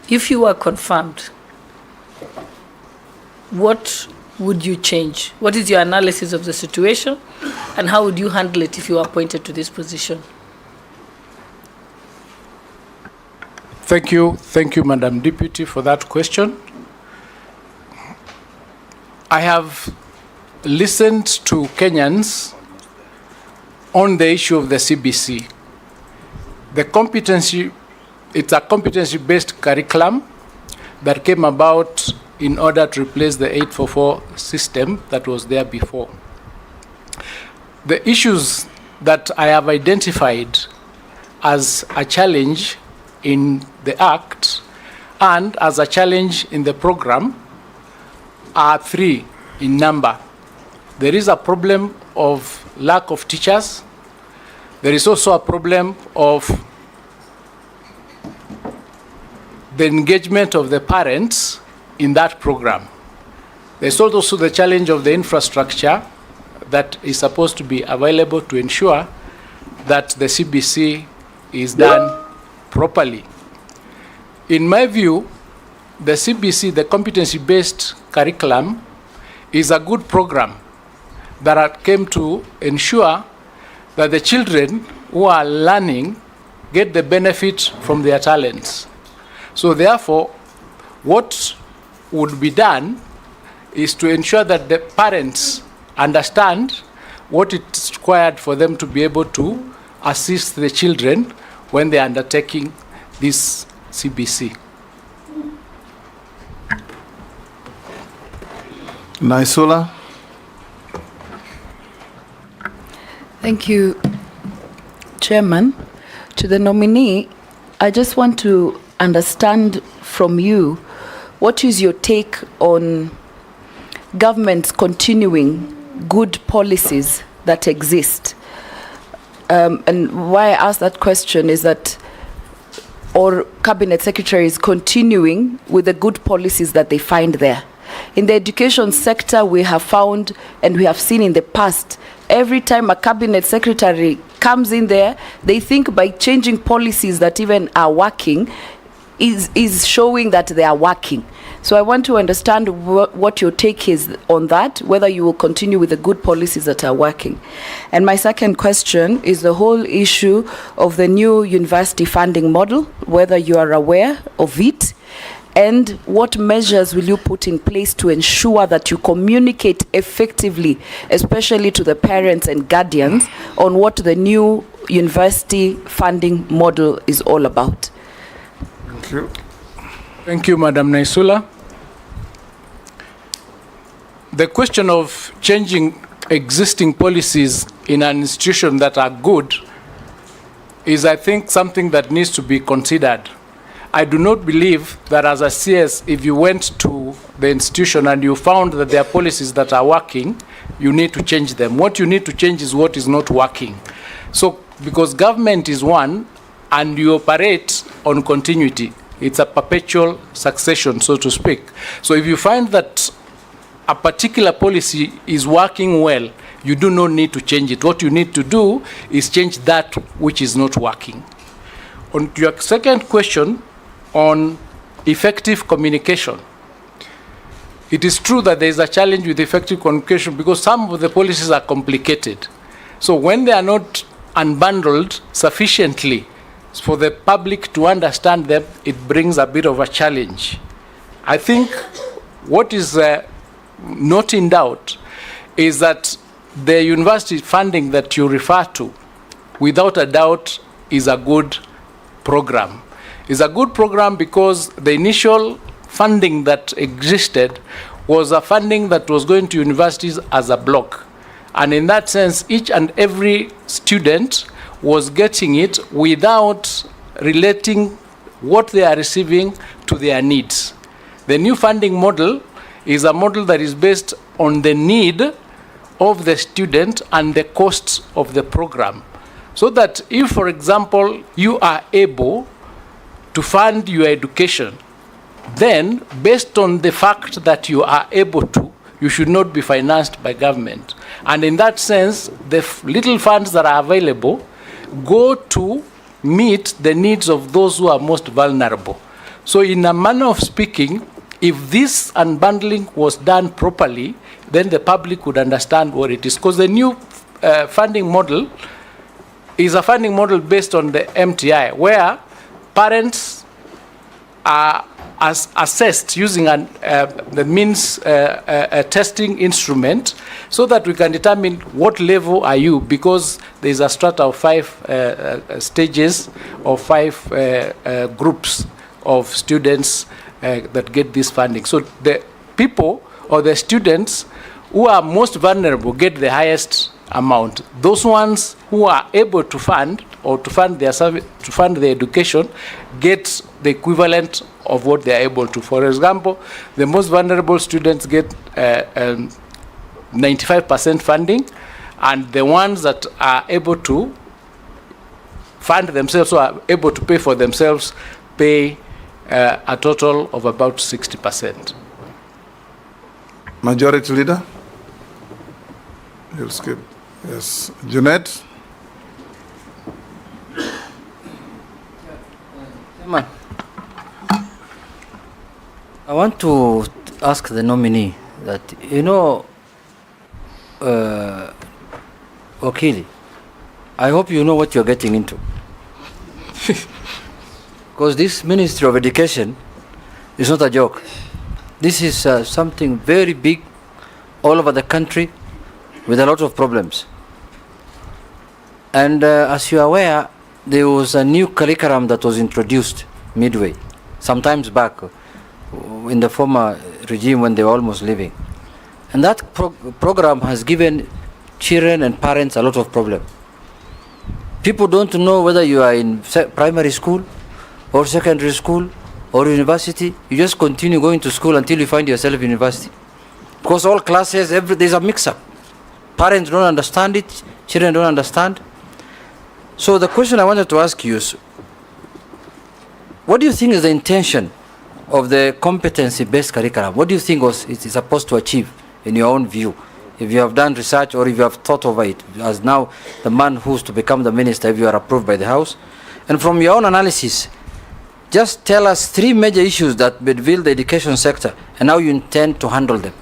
If you were confirmed, what would you change? What is your analysis of the situation, and how would you handle it if you were appointed to this position? Thank you, Madam Deputy, for that question. I have listened to Kenyans on the issue of the CBC. It's a competency-based curriculum that came about in order to replace the 844 system that was there before. The issues that I have identified as a challenge in the Act and as a challenge in the program are three in number. There is a problem of lack of teachers. There is also a problem of the engagement of the parents in that program. There's also the challenge of the infrastructure that is supposed to be available to ensure that the CBC is done properly. In my view, the CBC, the competency-based curriculum, is a good program that came to ensure that the children who are learning get the benefit from their talents. So therefore, what would be done is to ensure that the parents understand what it's required for them to be able to assist the children when they're undertaking this CBC. Naisula. Thank you, Chairman. To the nominee, I just want to understand from you, what is your take on government's continuing good policies that exist? And why I ask that question is that our cabinet secretary is continuing with the good policies that they find there. In the education sector, we have found and we have seen in the past, every time a cabinet secretary comes in there, they think by changing policies that even are working is showing that they are working. So I want to understand what your take is on that, whether you will continue with the good policies that are working. And my second question is the whole issue of the new university funding model, whether you are aware of it, and what measures will you put in place to ensure that you communicate effectively, especially to the parents and guardians, on what the new university funding model is all about? Thank you. Thank you, Madam Naisula. The question of changing existing policies in an institution that are good is, I think, something that needs to be considered. I do not believe that as a CS, if you went to the institution and you found that there are policies that are working, you need to change them. What you need to change is what is not working. So, because government is one, and you operate on continuity, it's a perpetual succession, so to speak. So if you find that a particular policy is working well, you do not need to change it. What you need to do is change that which is not working. On to your second question on effective communication, it is true that there is a challenge with effective communication because some of the policies are complicated. So when they are not unbundled sufficiently for the public to understand them, it brings a bit of a challenge. I think what is not in doubt is that the university funding that you refer to, without a doubt, is a good program. It's a good program because the initial funding that existed was a funding that was going to universities as a block. And in that sense, each and every student was getting it without relating what they are receiving to their needs. The new funding model is a model that is based on the need of the student and the costs of the program. So that if, for example, you are able to fund your education, then based on the fact that you are able to, you should not be financed by government. And in that sense, the little funds that are available go to meet the needs of those who are most vulnerable. So in a manner of speaking, if this unbundling was done properly, then the public would understand what it is. Because the new funding model is a funding model based on the MTI, where parents are assessed using the means a testing instrument, so that we can determine what level are you, because there is a strata of 5 stages or 5 groups of students that get this funding. So the people or the students who are most vulnerable get the highest amount. Those ones who are able to fund or to fund their service, to fund their education, get the equivalent of what they are able to. For example, the most vulnerable students get 95% funding, and the ones that are able to fund themselves or are able to pay for themselves pay a total of about 60%. Majority Leader? You'll skip. Yes. Junet? Chairman, I want to ask the nominee that, Wakili, I hope you know what you're getting into. Because this Ministry of Education is not a joke. This is something very big all over the country with a lot of problems. And as you are aware, there was a new curriculum that was introduced midway, sometimes back in the former regime when they were almost leaving. And that program has given children and parents a lot of problem. People don't know whether you are in primary school or secondary school or university. You just continue going to school until you find yourself in university. Because all classes, there's a mix-up. Parents don't understand it, children don't understand. So the question I wanted to ask you is, what do you think is the intention of the competency-based curriculum? What do you think it is supposed to achieve in your own view? If you have done research or if you have thought over it, as now the man who's to become the minister, if you are approved by the House. And from your own analysis, just tell us 3 major issues that bedevil the education sector and how you intend to handle them.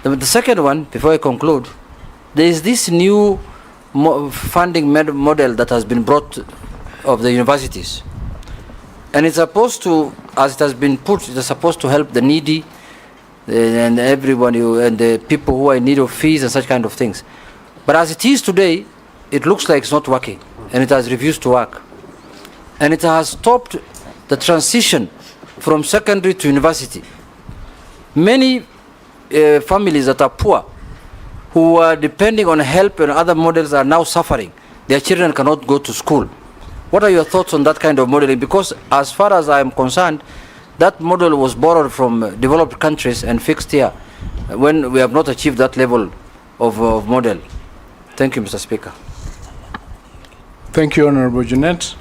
The second one, before I conclude, there is this new funding model that has been brought of the universities. And it's supposed to, as it has been put, it is supposed to help the needy and everyone and the people who are in need of fees and such kind of things. But as it is today, it looks like it's not working, and it has refused to work. And it has stopped the transition from secondary to university. Many families that are poor, who are depending on help and other models, are now suffering. Their children cannot go to school. What are your thoughts on that kind of modeling? Because as far as I am concerned, that model was borrowed from developed countries and fixed here when we have not achieved that level of model. Thank you, Mr. Speaker. Thank you, Honorable Junet.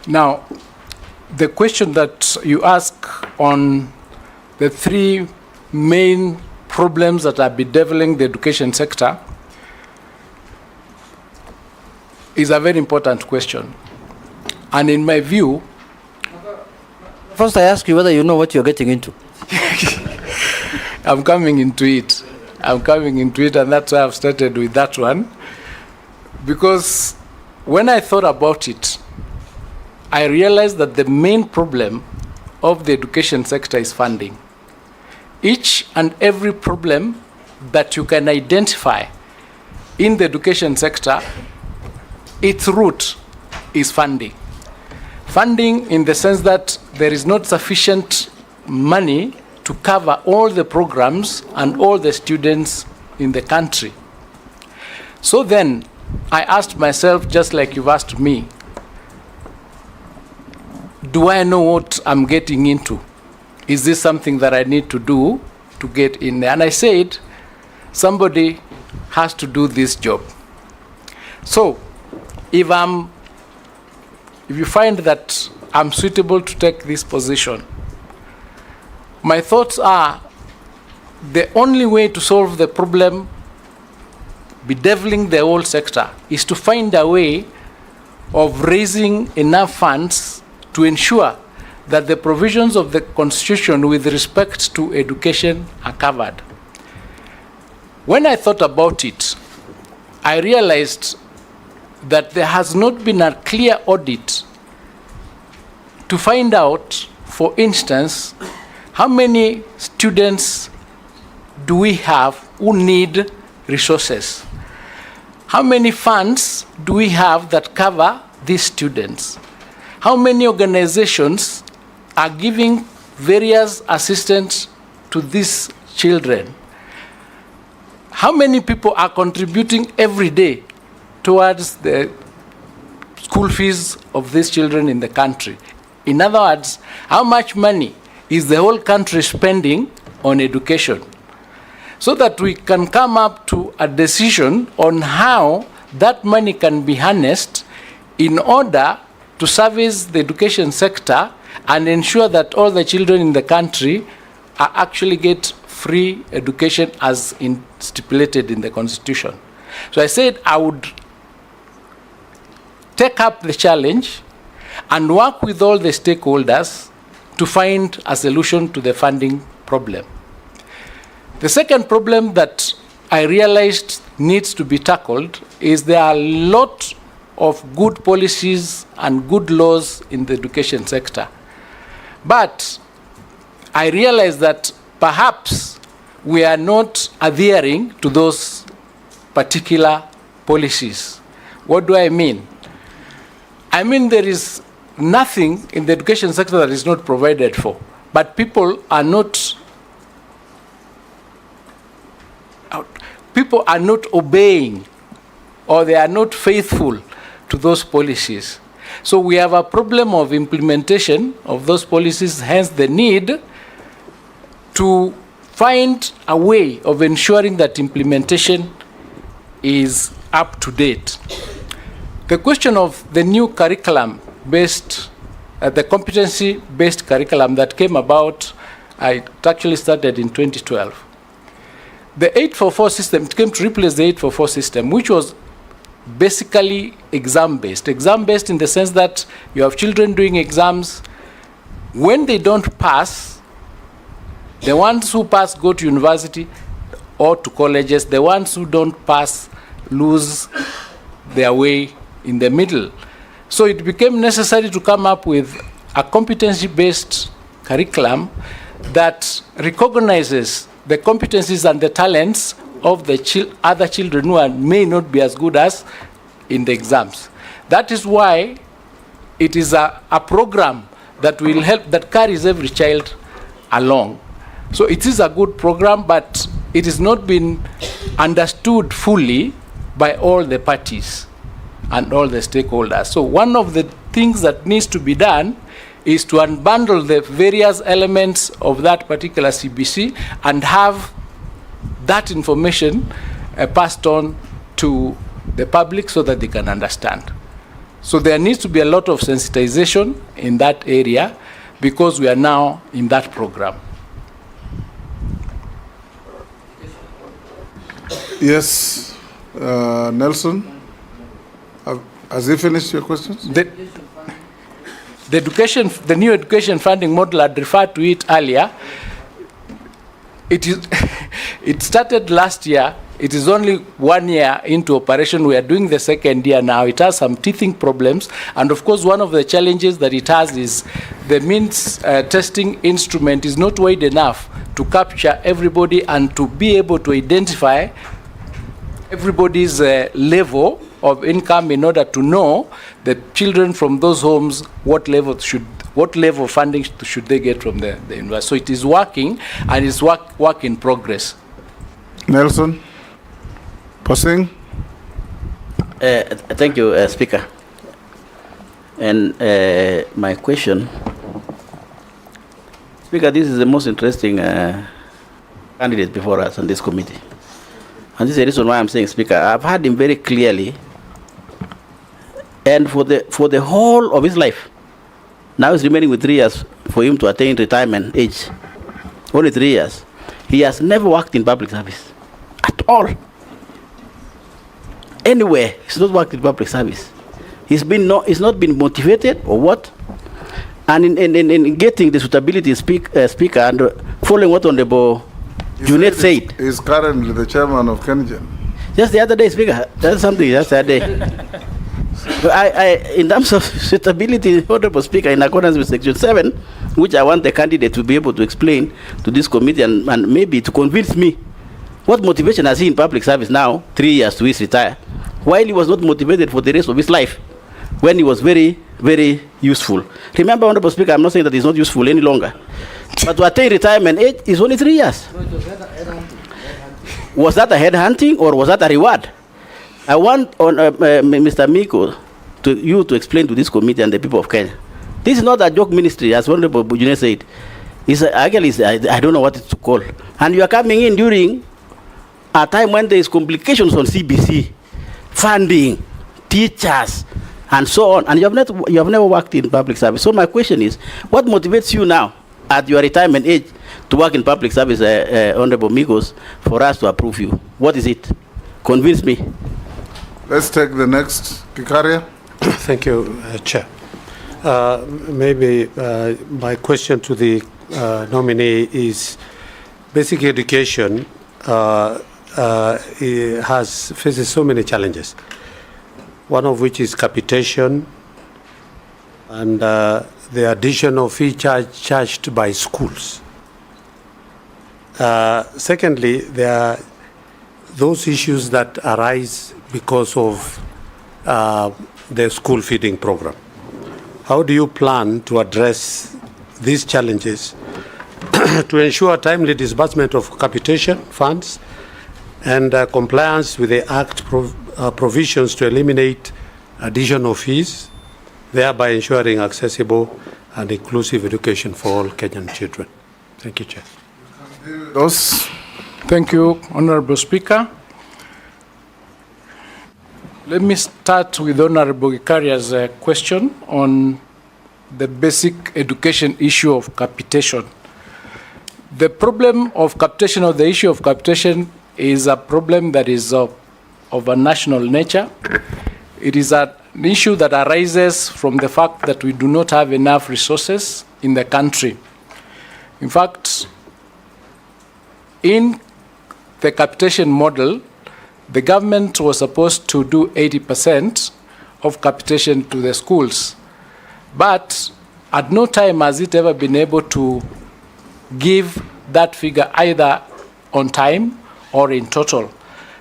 Now, the question that you ask on the 3 main problems that are bedeviling the education sector is a very important question. And in my view... First, I ask you whether you know what you're getting into. I'm coming into it. And that's why I've started with that one. Because when I thought about it, I realized that the main problem of the education sector is funding. Each and every problem that you can identify in the education sector, its root is funding. Funding in the sense that there is not sufficient money to cover all the programs and all the students in the country. So then I asked myself, just like you've asked me, do I know what I'm getting into? Is this something that I need to do to get in there? And I said, somebody has to do this job. So if you find that I'm suitable to take this position, my thoughts are the only way to solve the problem bedeviling the whole sector is to find a way of raising enough funds to ensure that the provisions of the Constitution with respect to education are covered. When I thought about it, I realized that there has not been a clear audit to find out, for instance, how many students do we have who need resources? How many funds do we have that cover these students? How many organizations are giving various assistance to these children? How many people are contributing every day towards the school fees of these children in the country? In other words, how much money is the whole country spending on education? So that we can come up to a decision on how that money can be harnessed in order to service the education sector and ensure that all the children in the country are actually get free education as stipulated in the Constitution. So I said I would take up the challenge and work with all the stakeholders to find a solution to the funding problem. The second problem that I realized needs to be tackled is there are a lot of good policies and good laws in the education sector. But I realized that perhaps we are not adhering to those particular policies. What do I mean? I mean there is nothing in the education sector that is not provided for, but people are not obeying, or they are not faithful to those policies. So we have a problem of implementation of those policies, hence the need to find a way of ensuring that implementation is up to date. The question of the new curriculum-based, the competency-based curriculum that came about, it actually started in 2012. The 844 system, it came to replace the 844 system, which was basically exam-based. Exam-based in the sense that you have children doing exams. When they don't pass, the ones who pass go to university or to colleges. The ones who don't pass lose their way in the middle. So it became necessary to come up with a competency-based curriculum that recognizes the competencies and the talents of the other children who may not be as good as in the exams. That is why it is a program that will help, that carries every child along. So it is a good program, but it has not been understood fully by all the parties and all the stakeholders. So one of the things that needs to be done is to unbundle the various elements of that particular CBC and have that information passed on to the public so that they can understand. So there needs to be a lot of sensitization in that area because we are now in that program. Yes, Nelson, has he finished your questions? The new education funding model, I'd referred to it earlier. It started last year. It is only 1 year into operation. We are doing the second year now. It has some teething problems. And of course, one of the challenges that it has is the means testing instrument is not wide enough to capture everybody and to be able to identify everybody's level of income in order to know the children from those homes what level of funding should they get from the university. So it is working, and it's work in progress. Nelson, Posing. Thank you, Speaker. And my question, Speaker, this is the most interesting candidate before us on this committee. And this is the reason why I'm saying, Speaker, I've heard him very clearly. And for the whole of his life, now it's remaining with 3 years for him to attain retirement age. Only 3 years. He has never worked in public service at all. anywhere. He's not worked in public service. He's not been motivated or what? And in getting the suitability speaker and following what Honorable Julius said. He's currently the chairman of Kengen. Just the other day, Speaker. That's something just the other day. In terms of suitability, Honorable Speaker, in accordance with Section 7, which I want the candidate to be able to explain to this committee and maybe to convince me, what motivation has he in public service now, 3 years to his retire, while he was not motivated for the rest of his life, when he was very, very useful. Remember, Honorable Speaker, I'm not saying that he's not useful any longer. But to attain retirement age is only 3 years. Was that a headhunting or was that a reward? I want Mr. Miko to explain to this committee and the people of Kenya. This is not a joke ministry, as Honorable Julius said. Actually, I don't know what it's to call. And you are coming in during a time when there is complications on CBC, funding, teachers, and so on. And you have never worked in public service. So my question is, what motivates you now at your retirement age to work in public service, Honorable Migos, for us to approve you? What is it? Convince me. Let's take the next. Kikaria. Thank you, Chair. Maybe my question to the nominee is, basic education faces so many challenges, one of which is capitation and the addition of fee charged by schools. Secondly, there are those issues that arise because of the school feeding program. How do you plan to address these challenges to ensure timely disbursement of capitation funds and compliance with the Act provisions to eliminate additional fees, thereby ensuring accessible and inclusive education for all Kenyan children? Thank you, Chair. Thank you, Honorable Speaker. Let me start with Honorable Gikaria's question on the basic education issue of capitation. The problem of capitation, or the issue of capitation, is a problem that is of a national nature. It is an issue that arises from the fact that we do not have enough resources in the country. In fact, in the capitation model, the government was supposed to do 80% of capitation to the schools. But at no time has it ever been able to give that figure either on time or in total.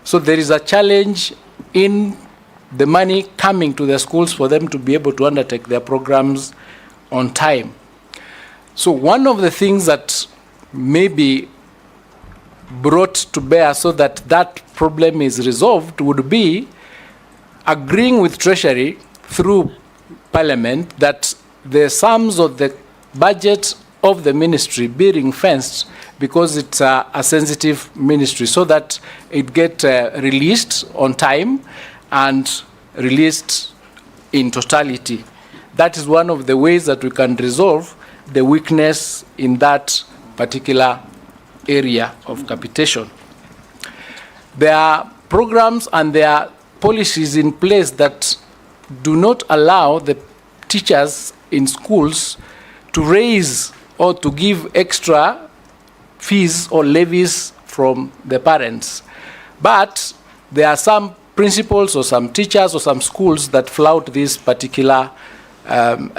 So there is a challenge in the money coming to the schools for them to be able to undertake their programs on time. So one of the things that may be brought to bear so that that problem is resolved would be agreeing with Treasury through Parliament that the sums of the budget of the ministry be ring-fenced, because it's a sensitive ministry, so that it get released on time and released in totality. That is one of the ways that we can resolve the weakness in that particular area of capitation. There are programs and there are policies in place that do not allow the teachers in schools to raise or to give extra fees or levies from the parents. But there are some principals or some teachers or some schools that flout this particular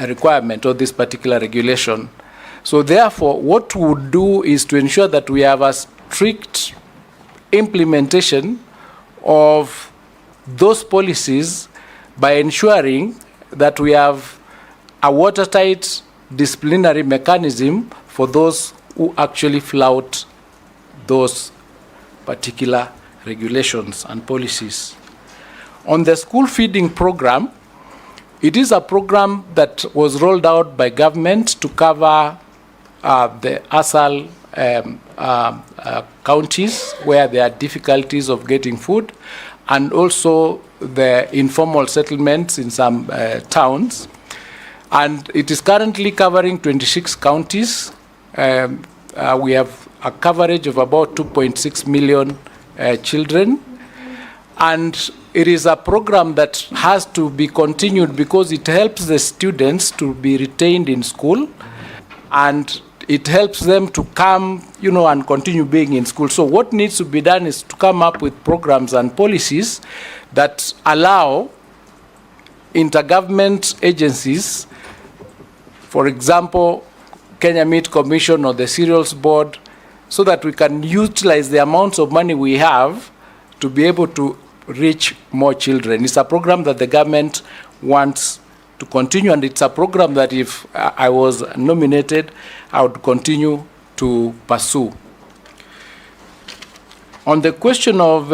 requirement or this particular regulation. So therefore, what we would do is to ensure that we have a strict implementation of those policies by ensuring that we have a watertight disciplinary mechanism for those who actually flout those particular regulations and policies. On the school feeding program, it is a program that was rolled out by government to cover the ASAL counties where there are difficulties of getting food, and also the informal settlements in some towns. And it is currently covering 26 counties. We have a coverage of about 2.6 million children. And it is a program that has to be continued because it helps the students to be retained in school, and it helps them to come, and continue being in school. So what needs to be done is to come up with programs and policies that allow intergovernment agencies, for example, Kenya Meat Commission or the Cereals Board, so that we can utilize the amounts of money we have to be able to reach more children. It's a program that the government wants to continue, and it's a program that if I was nominated, I would continue to pursue. On the question of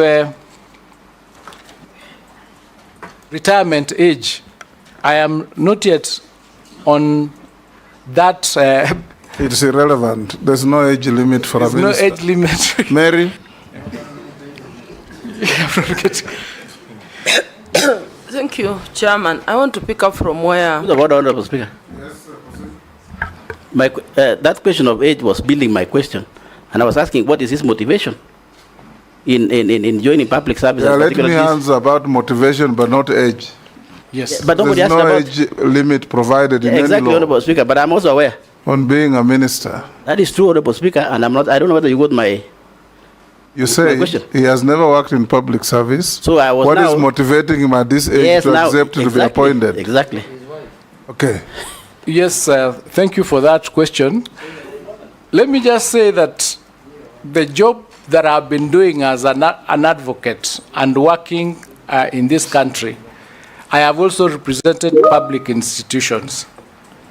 retirement age, I am not yet on that. It's irrelevant. There's no age limit for a minister. There's no age limit. Mary? Thank you, Chairman. I want to pick up from where... Honorable Speaker. That question of age was building my question. And I was asking, what is his motivation in joining public service? Yeah, let me answer about motivation, but not age. Yes. But nobody There's asked no about... age limit provided in Exactly, any law Honorable Speaker, but I'm also aware. on being a minister. That is true, Honorable Speaker, and I don't know whether you got my... You say question. he has never worked in public service. So I was What now... is motivating him at this age to accept to be appointed? Exactly. Okay. Yes, thank you for that question. Let me just say that the job that I've been doing as an advocate and working in this country, I have also represented public institutions,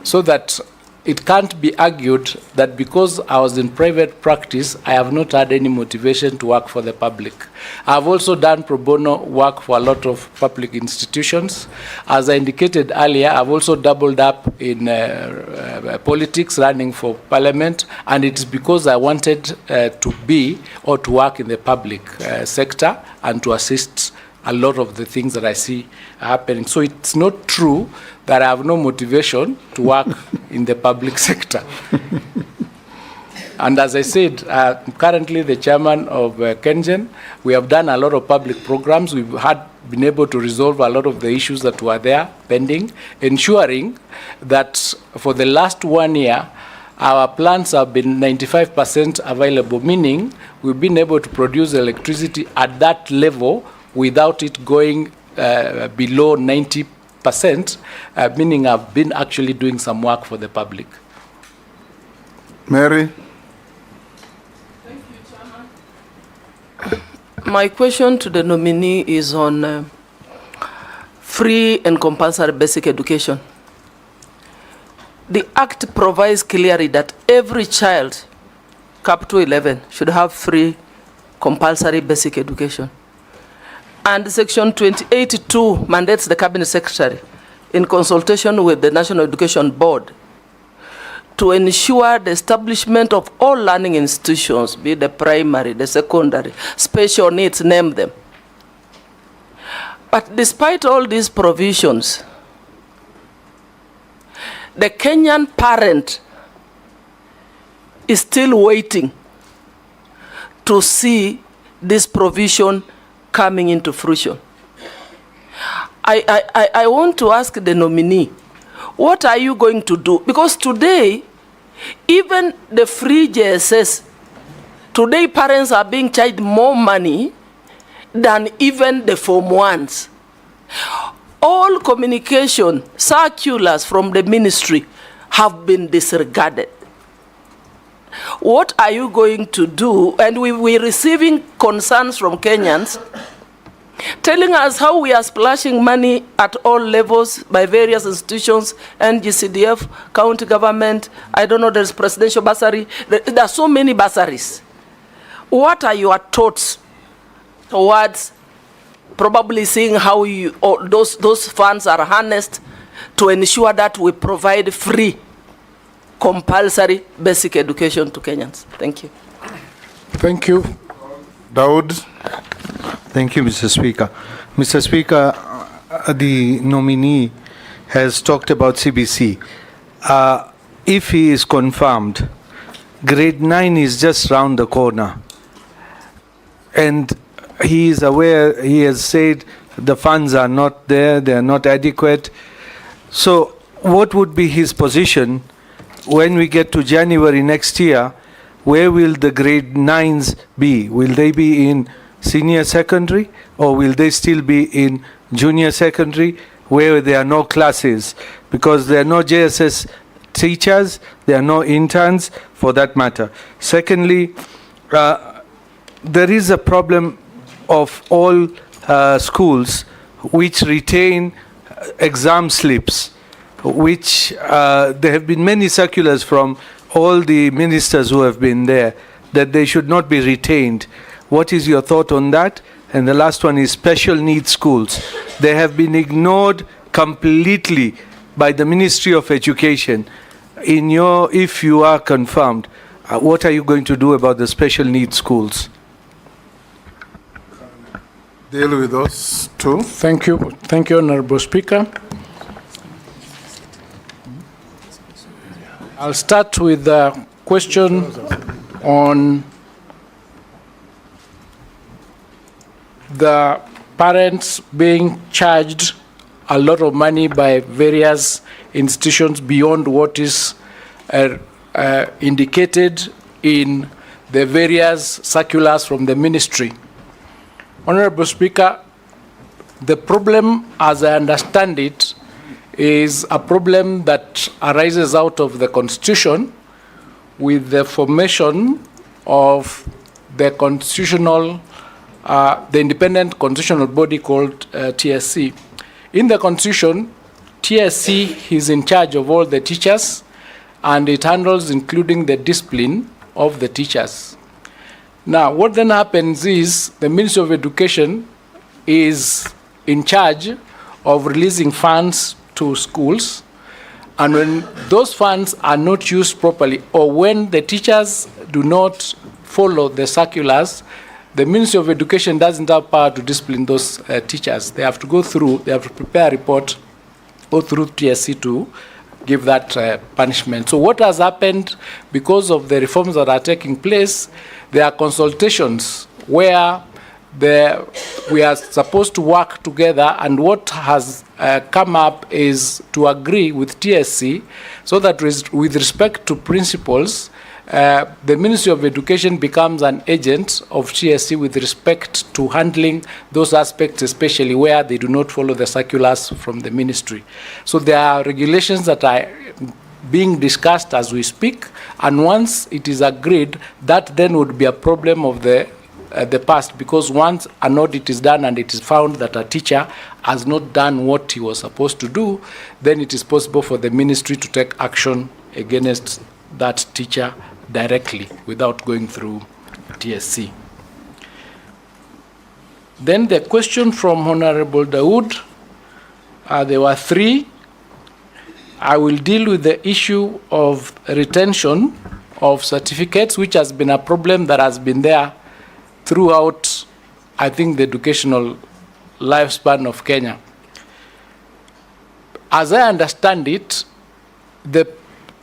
so that it can't be argued that because I was in private practice, I have not had any motivation to work for the public. I've also done pro bono work for a lot of public institutions. As I indicated earlier, I've also doubled up in politics, running for parliament, and it's because I wanted to be or to work in the public sector and to assist a lot of the things that I see happening. So it's not true that I have no motivation to work in the public sector. And as I said, I'm currently the chairman of KenGen. We have done a lot of public programs. We've been able to resolve a lot of the issues that were there pending, ensuring that for the last 1 year, our plants have been 95% available, meaning we've been able to produce electricity at that level without it going below 90%, meaning I've been actually doing some work for the public. Mary? Thank you, Chairman. My question to the nominee is on free and compulsory basic education. The Act provides clearly that every child, up to 11, should have free compulsory basic education. And Section 28(2) mandates the Cabinet Secretary, in consultation with the National Education Board, to ensure the establishment of all learning institutions, be it the primary, the secondary, special needs, name them. But despite all these provisions, the Kenyan parent is still waiting to see this provision coming into fruition. I want to ask the nominee, what are you going to do? Because today, even the free JSS, today parents are being charged more money than even the Form 1s. All communication circulars from the ministry have been disregarded. What are you going to do? And we're receiving concerns from Kenyans telling us how we are splashing money at all levels by various institutions, NGCDF, county government, I don't know, there's presidential bursary. There are so many bursaries. What are your thoughts towards probably seeing how those funds are harnessed to ensure that we provide free, compulsory basic education to Kenyans? Thank you. Thank you. Daud? Thank you, Mr. Speaker. Mr. Speaker, the nominee has talked about CBC. If he is confirmed, grade 9 is just round the corner. And he is aware, he has said the funds are not there, they are not adequate. So what would be his position when we get to January next year? Where will the grade 9s be? Will they be in senior secondary, or will they still be in junior secondary where there are no classes? Because there are no JSS teachers, there are no interns for that matter. Secondly, there is a problem of all schools which retain exam slips, which there have been many circulars from all the ministers who have been there that they should not be retained. What is your thought on that? And the last one is special needs schools. They have been ignored completely by the Ministry of Education. If you are confirmed, what are you going to do about the special needs schools? Deal with those two. Thank you. Thank you, Honorable Speaker. I'll start with the question on the parents being charged a lot of money by various institutions beyond what is indicated in the various circulars from the ministry. Honorable Speaker, the problem, as I understand it, is a problem that arises out of the Constitution with the formation of the the independent constitutional body called TSC. In the Constitution, TSC is in charge of all the teachers, and it handles including the discipline of the teachers. Now, what then happens is the Ministry of Education is in charge of releasing funds to schools, and when those funds are not used properly, or when the teachers do not follow the circulars, the Ministry of Education doesn't have power to discipline those teachers. They have to prepare a report, go through TSC to give that punishment. So what has happened, because of the reforms that are taking place, there are consultations where we are supposed to work together, and what has come up is to agree with TSC so that with respect to principals, the Ministry of Education becomes an agent of TSC with respect to handling those aspects, especially where they do not follow the circulars from the ministry. So there are regulations that are being discussed as we speak, and once it is agreed, that then would be a problem of the past, because once an audit is done and it is found that a teacher has not done what he was supposed to do, then it is possible for the ministry to take action against that teacher directly without going through TSC. Then the question from Honorable Dawood, there were three. I will deal with the issue of retention of certificates, which has been a problem that has been there throughout, I think, the educational lifespan of Kenya. As I understand it, the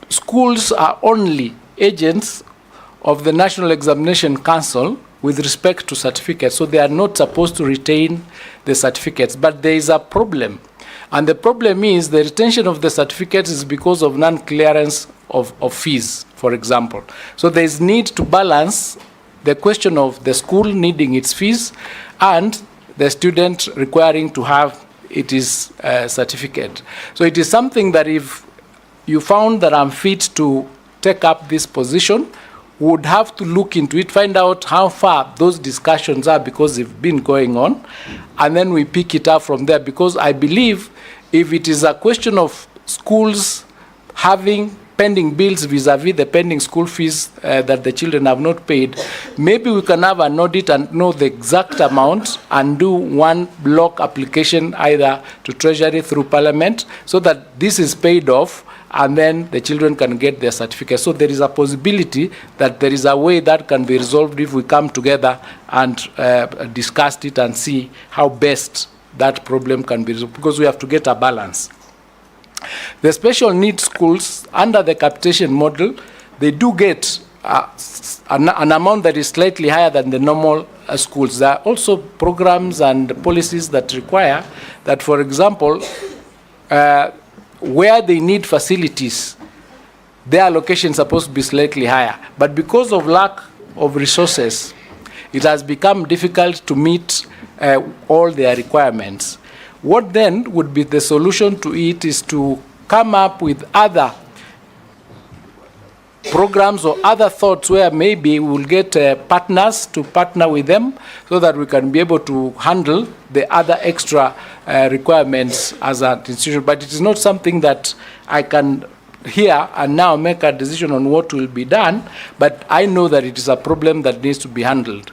schools are only agents of the National Examination Council with respect to certificates, so they are not supposed to retain the certificates. But there is a problem, and the problem is the retention of the certificates is because of non-clearance of fees, for example. So there is need to balance the question of the school needing its fees and the student requiring to have its certificate. So it is something that if you found that I'm fit to take up this position, would have to look into it, find out how far those discussions are, because they've been going on, and then we pick it up from there. Because I believe if it is a question of schools having pending bills vis-a-vis the pending school fees that the children have not paid, maybe we can have an audit and know the exact amount and do one block application either to Treasury through Parliament so that this is paid off, and then the children can get their certificate. So there is a possibility that there is a way that can be resolved if we come together and discuss it and see how best that problem can be resolved, because we have to get a balance. The special needs schools, under the capitation model, they do get an amount that is slightly higher than the normal schools. There are also programs and policies that require that, for example, where they need facilities, their allocation is supposed to be slightly higher. But because of lack of resources, it has become difficult to meet all their requirements. What then would be the solution to it is to come up with other programs or other thoughts where maybe we will get partners to partner with them so that we can be able to handle the other extra requirements as an institution. But it is not something that I can here and now make a decision on what will be done, but I know that it is a problem that needs to be handled.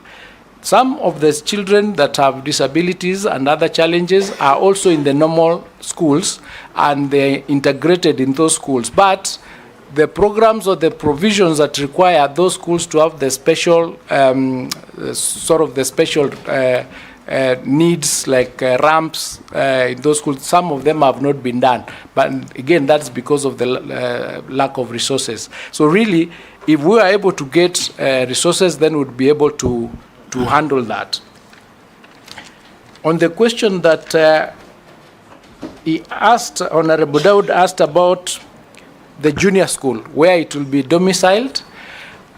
Some of the children that have disabilities and other challenges are also in the normal schools, and they're integrated in those schools. But the programs or the provisions that require those schools to have the special, needs like ramps in those schools, some of them have not been done. But again, that's because of the lack of resources. So really, if we are able to get resources, then we'd be able to handle that. On the question that he asked, Honorable Daud asked about the junior school, where it will be domiciled,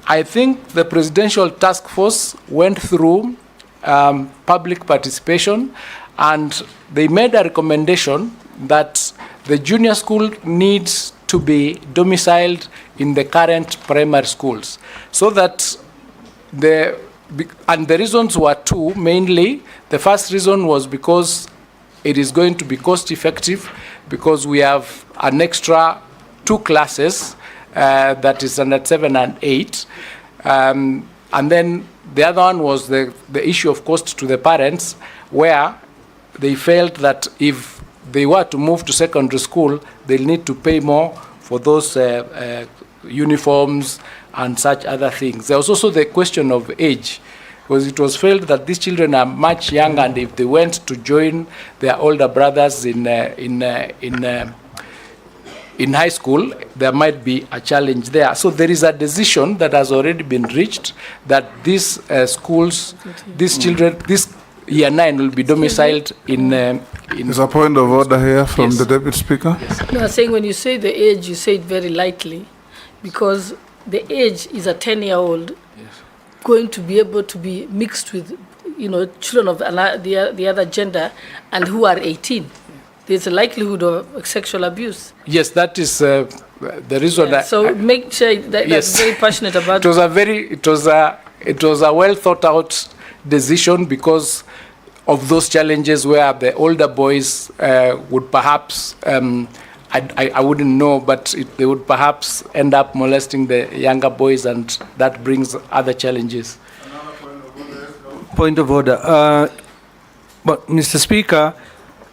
I think the Presidential Task Force went through public participation, and they made a recommendation that the junior school needs to be domiciled in the current primary schools, so that and the reasons were two mainly. The first reason was because it is going to be cost effective, because we have an extra 2 classes, that is standard 7 and 8. And then the other one was the issue of cost to the parents, where they felt that if they were to move to secondary school, they'll need to pay more for those uniforms and such other things. There was also the question of age, because it was felt that these children are much younger, and if they went to join their older brothers in high school, there might be a challenge there. So there is a decision that has already been reached that these schools, these children, this year 9 will be domiciled in. There's a point of order here from the Deputy Speaker. Yes. No, I'm saying when you say the age, you say it very lightly, because the age is a 10-year-old going to be able to be mixed with, children of the other gender and who are 18. There's a likelihood of sexual abuse. Yes, that is the reason. Yeah, so make sure that that's very passionate about. It was a well thought out decision because of those challenges where the older boys would perhaps, I wouldn't know, but they would perhaps end up molesting the younger boys, and that brings other challenges. Point of order. But Mr. Speaker,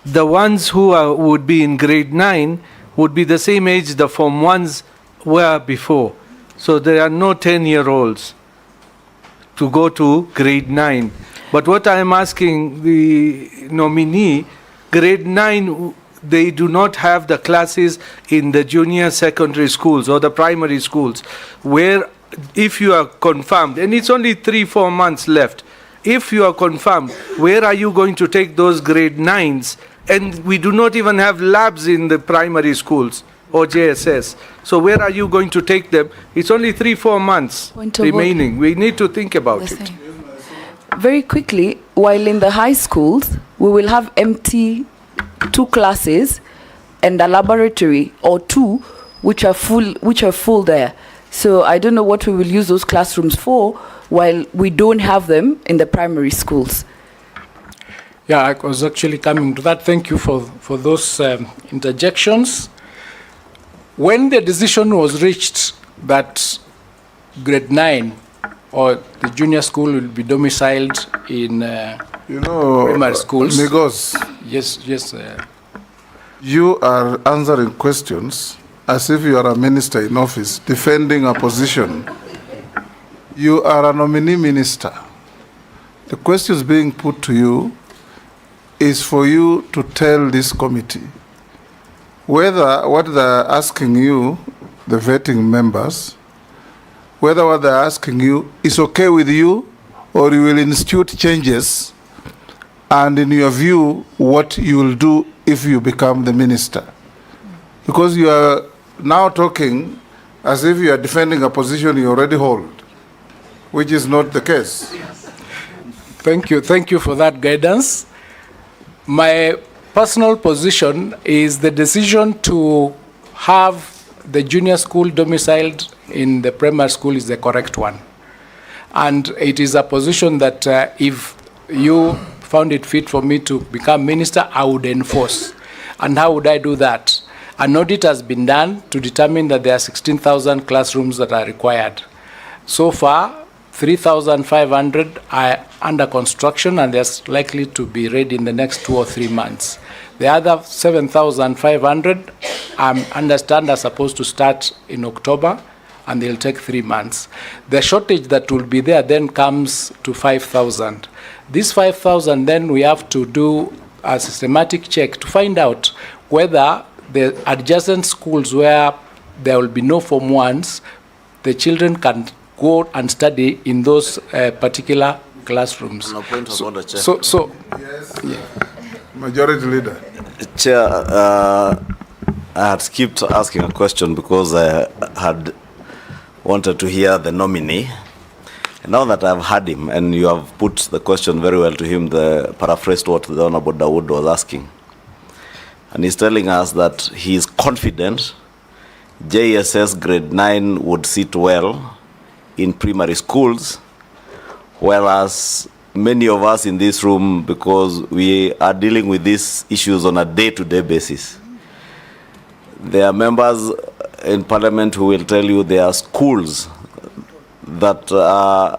the ones who would be in grade 9 would be the same age the Form 1s were before. So there are no 10-year-olds to go to grade 9. But what I am asking the nominee, grade 9, they do not have the classes in the junior secondary schools or the primary schools, where if you are confirmed, and it's only 3-4 months left, if you are confirmed, where are you going to take those grade 9s? And we do not even have labs in the primary schools or JSS. So where are you going to take them? It's only 3-4 months remaining. We need to think about it. Very quickly, while in the high schools, we will have empty 2 classes and a laboratory or 2 which are full there. So I don't know what we will use those classrooms for while we don't have them in the primary schools. Yeah, I was actually coming to that. Thank you for those interjections. When the decision was reached that grade 9 or the junior school will be domiciled in primary schools. Migos, Yes. you are answering questions as if you are a minister in office, defending a position. You are a nominee minister. The questions being put to you is for you to tell this committee whether what they're asking you, the vetting members, whether what they're asking you is okay with you or you will institute changes, and in your view, what you will do if you become the minister? Because you are now talking as if you are defending a position you already hold, which is not the case. Thank you for that guidance. My personal position is the decision to have the junior school domiciled in the primary school is the correct one. And it is a position that if you found it fit for me to become minister, I would enforce. And how would I do that? An audit has been done to determine that there are 16,000 classrooms that are required. So far, 3,500 are under construction, and they're likely to be ready in the next 2 or 3 months. The other 7,500, I understand, are supposed to start in October, and they'll take 3 months. The shortage that will be there then comes to 5,000. This 5,000, then we have to do a systematic check to find out whether the adjacent schools where there will be no Form 1s, the children can go and study in those particular classrooms. No point of order, Chair. Yes. Yeah. Majority Leader. Chair, I had skipped asking a question because I had wanted to hear the nominee. And now that I've heard him, and you have put the question very well to him, the paraphrased what the Honorable Dawood was asking. And he's telling us that he is confident JSS grade 9 would sit well in primary schools, whereas many of us in this room, because we are dealing with these issues on a day-to-day basis, there are members in Parliament who will tell you there are schools that are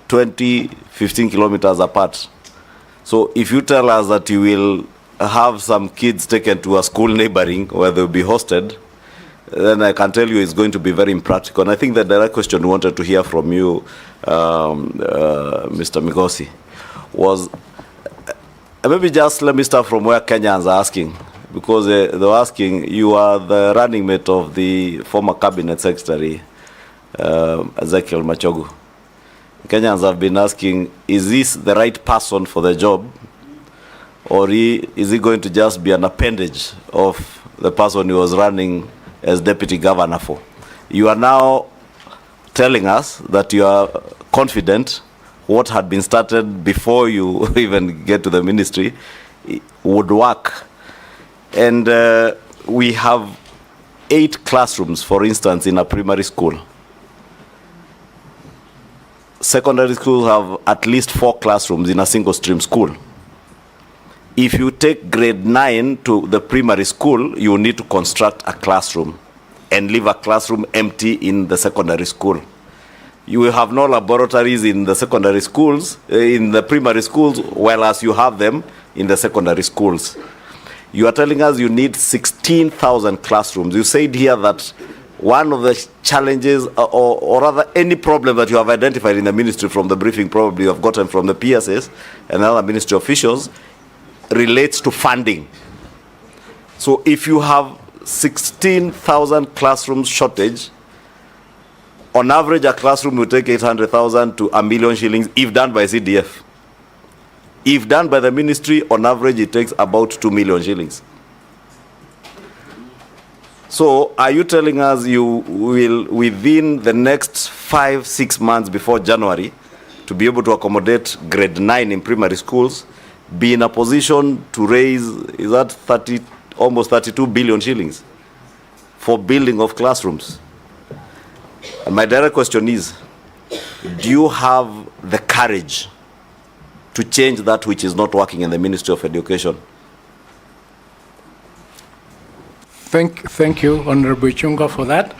20, 15 kilometers apart. So if you tell us that you will have some kids taken to a school neighboring where they'll be hosted, then I can tell you it's going to be very impractical. And I think the direct question we wanted to hear from you, Mr. Migosi, was maybe just let me start from where Kenyans are asking, because they were asking, you are the running mate of the former cabinet secretary, Ezekiel Machogu. Kenyans have been asking, is this the right person for the job, or is he going to just be an appendage of the person he was running as deputy governor for? You are now telling us that you are confident what had been started before you even get to the ministry would work. And we have 8 classrooms, for instance, in a primary school. Secondary schools have at least 4 classrooms in a single stream school. If you take grade 9 to the primary school, you need to construct a classroom and leave a classroom empty in the secondary school. You will have no laboratories in the secondary schools, in the primary schools, whereas you have them in the secondary schools. You are telling us you need 16,000 classrooms. You said here that one of the challenges, or rather any problem that you have identified in the ministry from the briefing probably you have gotten from the PSS and other ministry officials, relates to funding. So if you have 16,000 classrooms shortage, on average a classroom will take 800,000 to a million shillings if done by CDF. If done by the ministry, on average it takes about 2 million shillings. So are you telling us you will, within the next 5-6 months before January, to be able to accommodate grade 9 in primary schools, be in a position to raise, is that almost 32 billion shillings for building of classrooms? And my direct question is, do you have the courage to change that which is not working in the Ministry of Education? Thank you, Honorable Chunga, for that.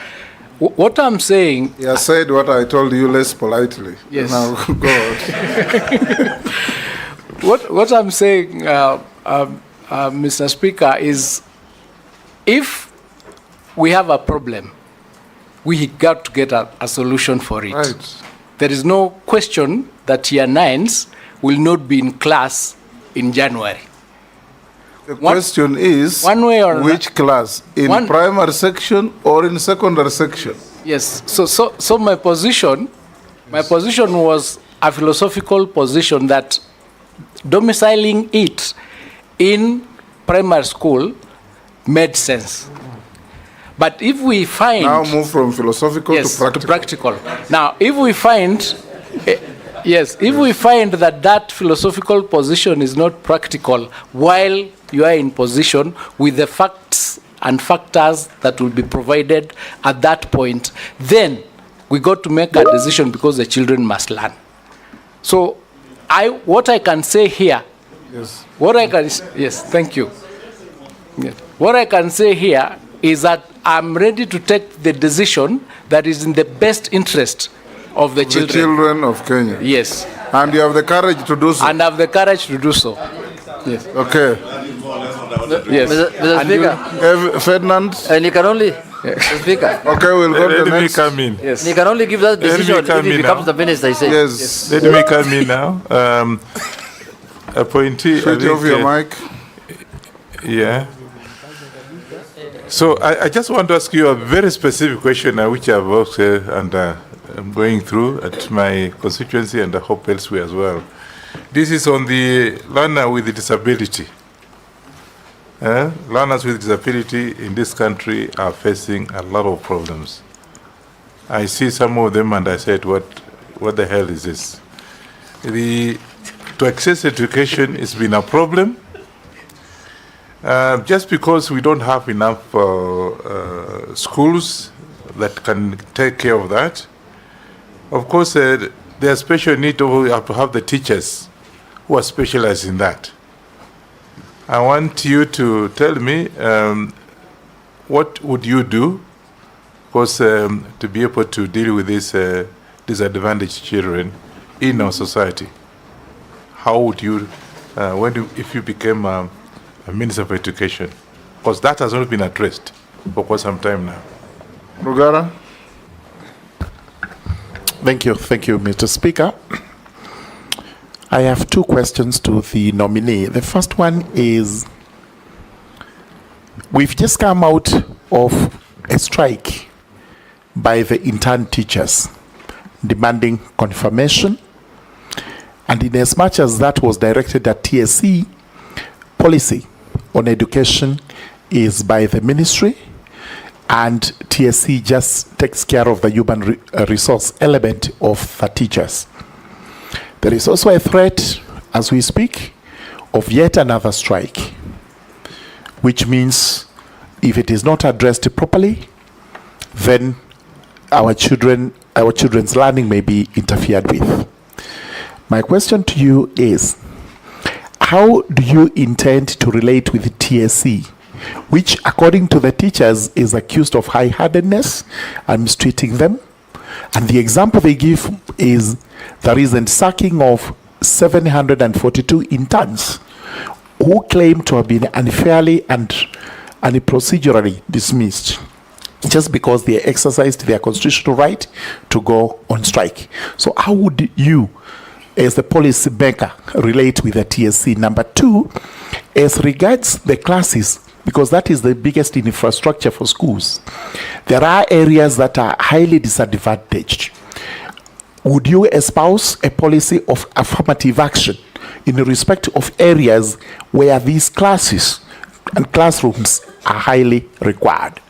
What I'm saying... You said what I told you less politely. Yes. Now, go on. What I'm saying, Mr. Speaker, is if we have a problem, we got to get a solution for it. Right. There is no question that Year 9s will not be in class in January. The question is, one way or which class? In primary section or in secondary section? Yes. So my position was a philosophical position that domiciling it in primary school made sense. But if we find... Now move from philosophical yes, to practical. Now, if we find... Yes, if we find that that philosophical position is not practical while you are in position with the facts and factors that will be provided at that point, then we got to make a decision because the children must learn. So, what I can say here, yes, thank you. Yes. What I can say here is that I'm ready to take the decision that is in the best interest of the children. The children of Kenya. Yes. And you have the courage to do so. And have the courage to do so. Yes. Okay. Yes. Mr. Speaker. Ferdinand. And you can only... Mr. Speaker. Okay, we'll go to the Let me next. come in. Yes. You can only give that decision if he becomes the minister, he said. Yes. Let me come in now. Appointee. Switch off your mic. Yeah. So I just want to ask you a very specific question, which I've asked and I'm going through at my constituency and I hope elsewhere as well. This is on the learner with disability. Learners with disability in this country are facing a lot of problems. I see some of them and I said, what the hell is this? To access education has been a problem. Just because we don't have enough schools that can take care of that. Of course, there's special need to have the teachers who are specialized in that. I want you to tell me what would you do, because to be able to deal with these disadvantaged children in our society. How would you, if you became a Minister of Education? Because that has not been addressed for quite some time now. Rugara. Thank you, Mr. Speaker. I have two questions to the nominee. The first one is, we've just come out of a strike by the intern teachers demanding confirmation, and in as much as that was directed at TSC, policy on education is by the ministry, and TSC just takes care of the human resource element of the teachers. There is also a threat, as we speak, of yet another strike, which means if it is not addressed properly, then our children's learning may be interfered with. My question to you is, how do you intend to relate with the TSC, which, according to the teachers, is accused of high-handedness and mistreating them? And the example they give is the recent sacking of 742 interns who claim to have been unfairly and procedurally dismissed just because they exercised their constitutional right to go on strike. So how would you, as the policy maker, relate with the TSC? Number two, as regards the classes, because that is the biggest infrastructure for schools, there are areas that are highly disadvantaged. Would you espouse a policy of affirmative action in respect of areas where these classes and classrooms are highly required?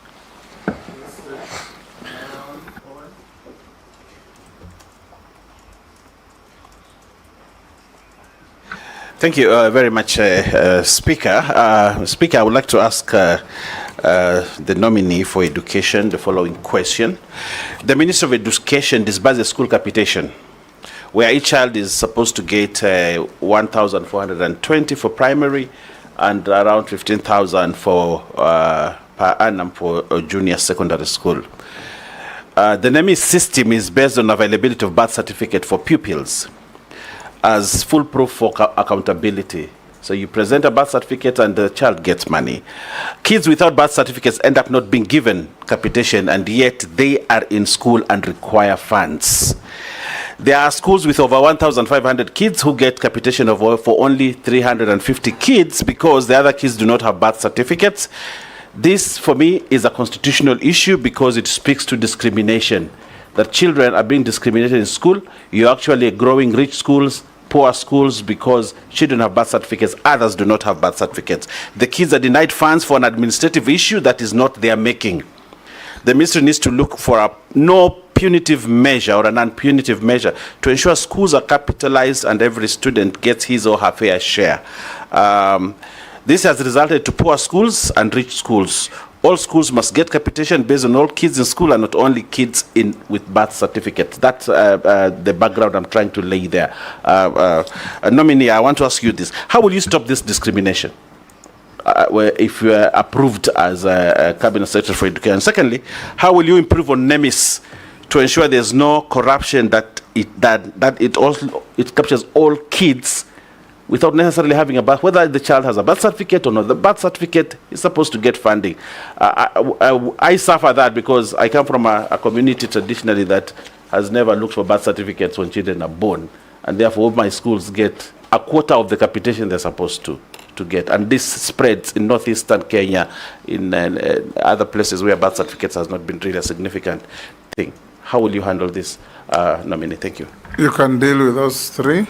Thank you very much, Speaker. Speaker, I would like to ask the nominee for education the following question. The Minister of Education disburses school capitation, where each child is supposed to get 1,420 for primary and around 15,000 for per annum for junior secondary school. The NEMI system is based on availability of birth certificate for pupils as full proof for accountability. So you present a birth certificate and the child gets money. Kids without birth certificates end up not being given capitation, and yet they are in school and require funds. There are schools with over 1,500 kids who get capitation for only 350 kids because the other kids do not have birth certificates. This, for me, is a constitutional issue because it speaks to discrimination. that children are being discriminated in school. You're actually growing rich schools, poor schools, because children have birth certificates, others do not have birth certificates. The kids are denied funds for an administrative issue that is not their making. The ministry needs to look for a no punitive measure or a non-punitive measure to ensure schools are capitalized and every student gets his or her fair share. This has resulted to poor schools and rich schools. All schools must get capitation based on all kids in school and not only kids with birth certificates. That's the background I'm trying to lay there. Nominee, I want to ask you this. How will you stop this discrimination if you are approved as a Cabinet Secretary for Education? And secondly, how will you improve on NEMIS to ensure there's no corruption, that it captures all kids without necessarily having a birth, whether the child has a birth certificate or not? The birth certificate is supposed to get funding. I suffer that because I come from a community traditionally that has never looked for birth certificates when children are born, and therefore my schools get a quarter of the capitation they're supposed to get. And this spreads in northeastern Kenya, in other places where birth certificates has not been really a significant thing. How will you handle this, Nominee? Thank you. You can deal with those three.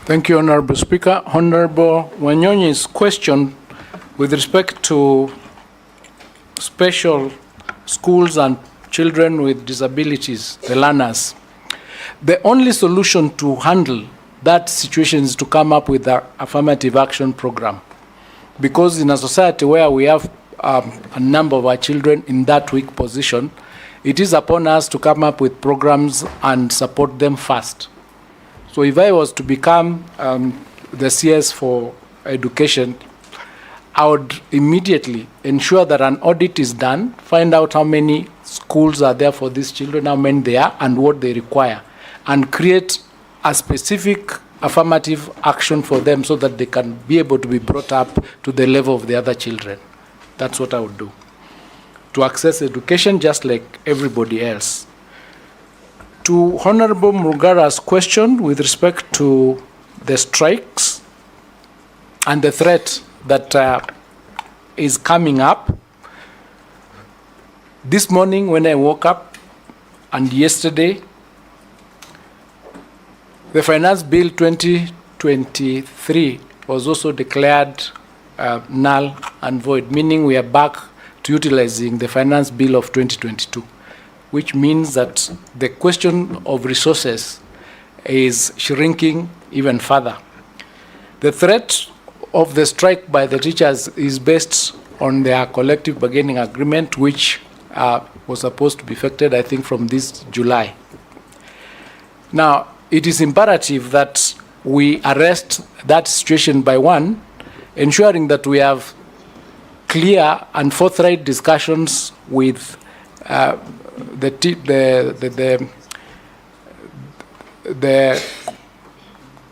Thank you, Honorable Speaker. Honorable Wanyonyi's question with respect to special schools and children with disabilities, the learners. The only solution to handle that situation is to come up with an affirmative action program. Because in a society where we have a number of our children in that weak position, it is upon us to come up with programs and support them first. So if I was to become the CS for education, I would immediately ensure that an audit is done, find out how many schools are there for these children, how many they are, and what they require, and create a specific affirmative action for them so that they can be able to be brought up to the level of the other children. That's what I would do, to access education just like everybody else. To Honorable Mrugara's question with respect to the strikes and the threat that is coming up, this morning when I woke up and yesterday, the Finance Bill 2023 was also declared null and void, meaning we are back to utilizing the Finance Bill of 2022. Which means that the question of resources is shrinking even further. The threat of the strike by the teachers is based on their collective bargaining agreement, which was supposed to be effected, I think, from this July. Now, it is imperative that we arrest that situation by one, ensuring that we have clear and forthright discussions with the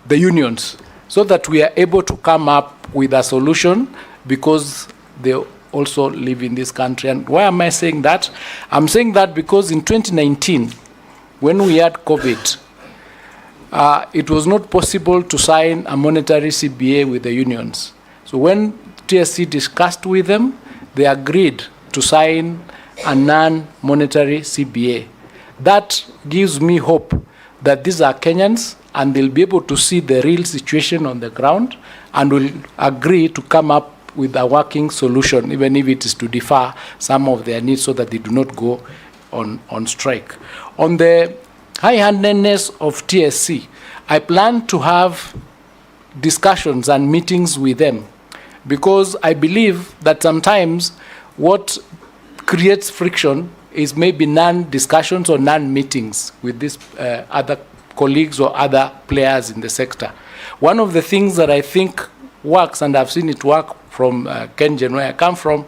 unions, so that we are able to come up with a solution, because they also live in this country. And why am I saying that? I'm saying that because in 2019, when we had COVID, it was not possible to sign a monetary CBA with the unions. So when TSC discussed with them, they agreed to sign a non-monetary CBA. That gives me hope that these are Kenyans and they'll be able to see the real situation on the ground and will agree to come up with a working solution, even if it is to defer some of their needs so that they do not go on strike. On the high-handedness of TSC, I plan to have discussions and meetings with them, because I believe that sometimes what creates friction is maybe non-discussions or non-meetings with these other colleagues or other players in the sector. One of the things that I think works, and I've seen it work from Kengen, where I come from,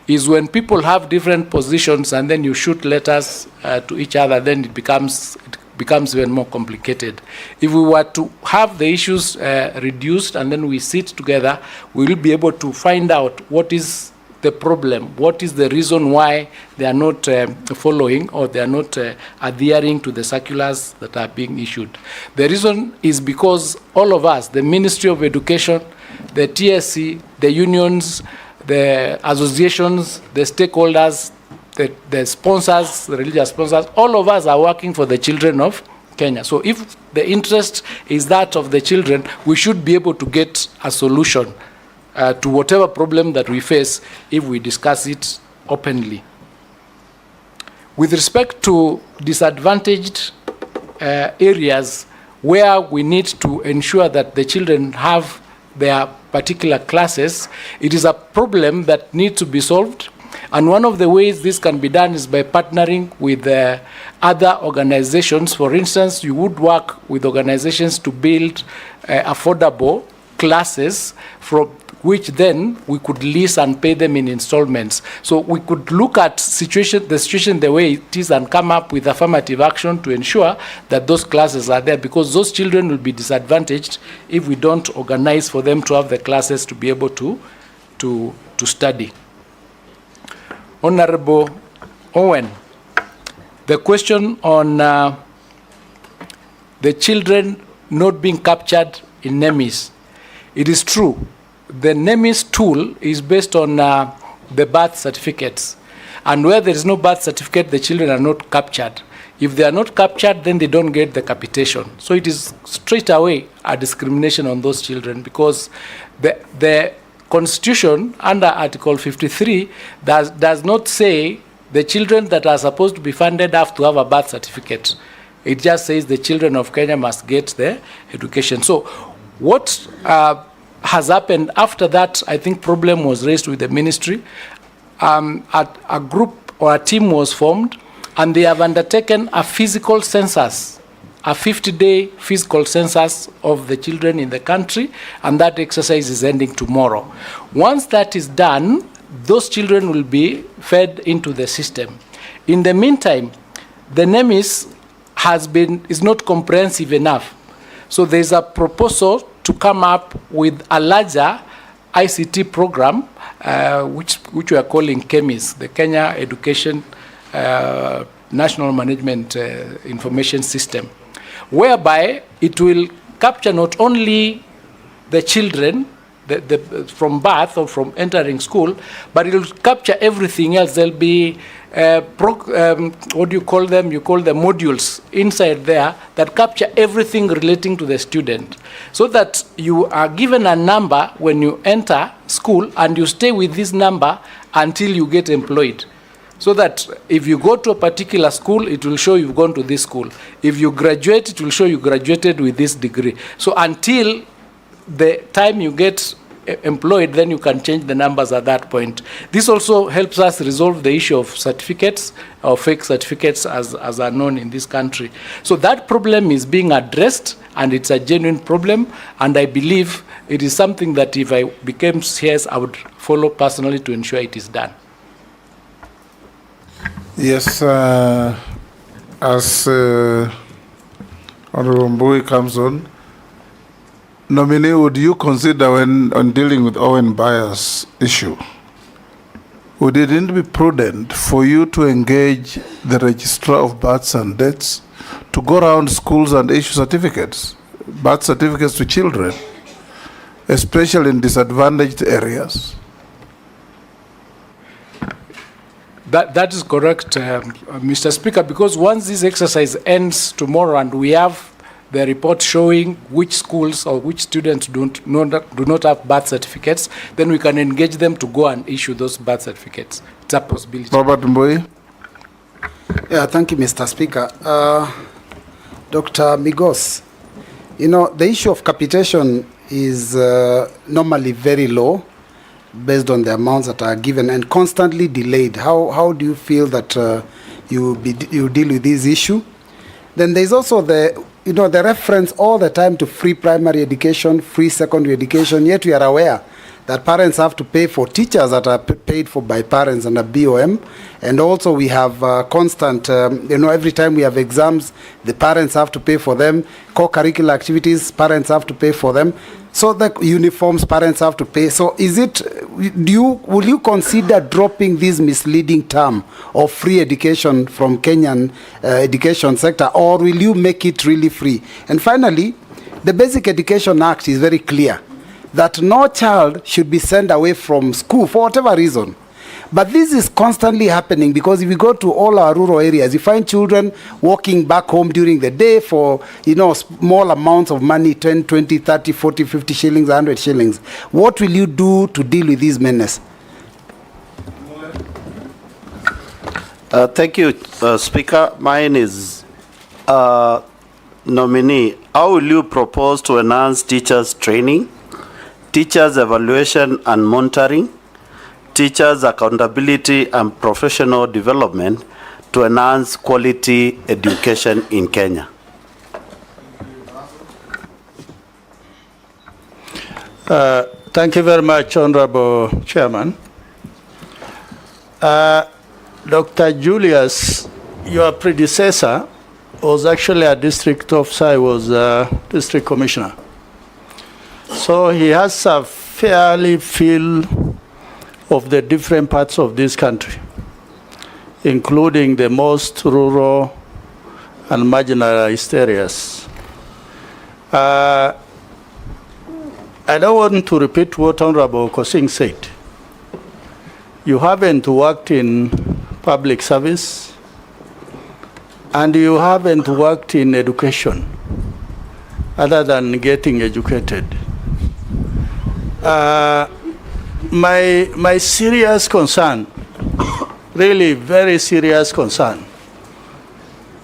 is when people have different positions and then you shoot letters to each other, then it becomes even more complicated. If we were to have the issues reduced and then we sit together, we will be able to find out what is the problem, what is the reason why they are not following or they are not adhering to the circulars that are being issued. The reason is because all of us, the Ministry of Education, the TSC, the unions, the associations, the stakeholders, the sponsors, the religious sponsors, all of us are working for the children of Kenya. So if the interest is that of the children, we should be able to get a solution to whatever problem that we face if we discuss it openly. With respect to disadvantaged areas where we need to ensure that the children have their particular classes, it is a problem that needs to be solved. And one of the ways this can be done is by partnering with other organizations. For instance, you would work with organizations to build affordable classes from which then we could lease and pay them in installments. So we could look at the situation the way it is and come up with affirmative action to ensure that those classes are there, because those children will be disadvantaged if we don't organize for them to have the classes to be able to study. Honorable Owen, the question on the children not being captured in NEMIS. It is true. The NEMIS tool is based on the birth certificates. And where there is no birth certificate, the children are not captured. If they are not captured, then they don't get the capitation. So it is straight away a discrimination on those children, because the Constitution under Article 53 does not say the children that are supposed to be funded have to have a birth certificate. It just says the children of Kenya must get their education. So what has happened after that, I think problem was raised with the ministry. A group or a team was formed, and they have undertaken a physical census, a 50-day physical census of the children in the country, and that exercise is ending tomorrow. Once that is done, those children will be fed into the system. In the meantime, the NEMIS is not comprehensive enough. So there's a proposal to come up with a larger ICT program, which we are calling KEMIS, the Kenya Education National Management Information System, whereby it will capture not only the children from birth or from entering school, but it will capture everything else. There'll be what do you call them? You call them modules inside there that capture everything relating to the student, so that you are given a number when you enter school and you stay with this number until you get employed. So that if you go to a particular school, it will show you've gone to this school. If you graduate, it will show you graduated with this degree. So until the time you get employed, then you can change the numbers at that point. This also helps us resolve the issue of certificates or fake certificates as are known in this country. So that problem is being addressed, and it's a genuine problem, and I believe it is something that if I became CS, I would follow personally to ensure it is done. Yes, as Honorable Mbui comes on, Nominee, would you consider when on dealing with Owen Bayer's issue, would it not be prudent for you to engage the registrar of births and deaths to go around schools and issue certificates, birth certificates to children, especially in disadvantaged areas? That is correct, Mr. Speaker, because once this exercise ends tomorrow and we have the report showing which schools or which students do not have birth certificates, then we can engage them to go and issue those birth certificates. It's a possibility. Robert Mbui. Yeah, thank you, Mr. Speaker. Dr. Migos, you know, the issue of capitation is normally very low based on the amounts that are given and constantly delayed. How do you feel that you deal with this issue? Then there's also the reference all the time to free primary education, free secondary education, yet we are aware that parents have to pay for teachers that are paid for by parents under BOM. And also we have constant, every time we have exams, the parents have to pay for them. Co-curricular activities, parents have to pay for them. So the uniforms, parents have to pay. So will you consider dropping this misleading term of free education from Kenyan education sector, or will you make it really free? And finally, the Basic Education Act is very clear that no child should be sent away from school for whatever reason. But this is constantly happening because if you go to all our rural areas, you find children walking back home during the day for, small amounts of money, 10, 20, 30, 40, 50 shillings, 100 shillings. What will you do to deal with this menace? Thank you, Speaker. Mine is nominee. How will you propose to enhance teachers' training, teachers' evaluation and monitoring, teachers' accountability and professional development to enhance quality education in Kenya? Thank you very much, Honorable Chairman. Dr. Julius, your predecessor was actually a district officer, he was a district commissioner. So he has a fairly feel of the different parts of this country, including the most rural and marginalized areas. I don't want to repeat what Honorable Kosing said. You haven't worked in public service, and you haven't worked in education other than getting educated. My serious concern, really very serious concern,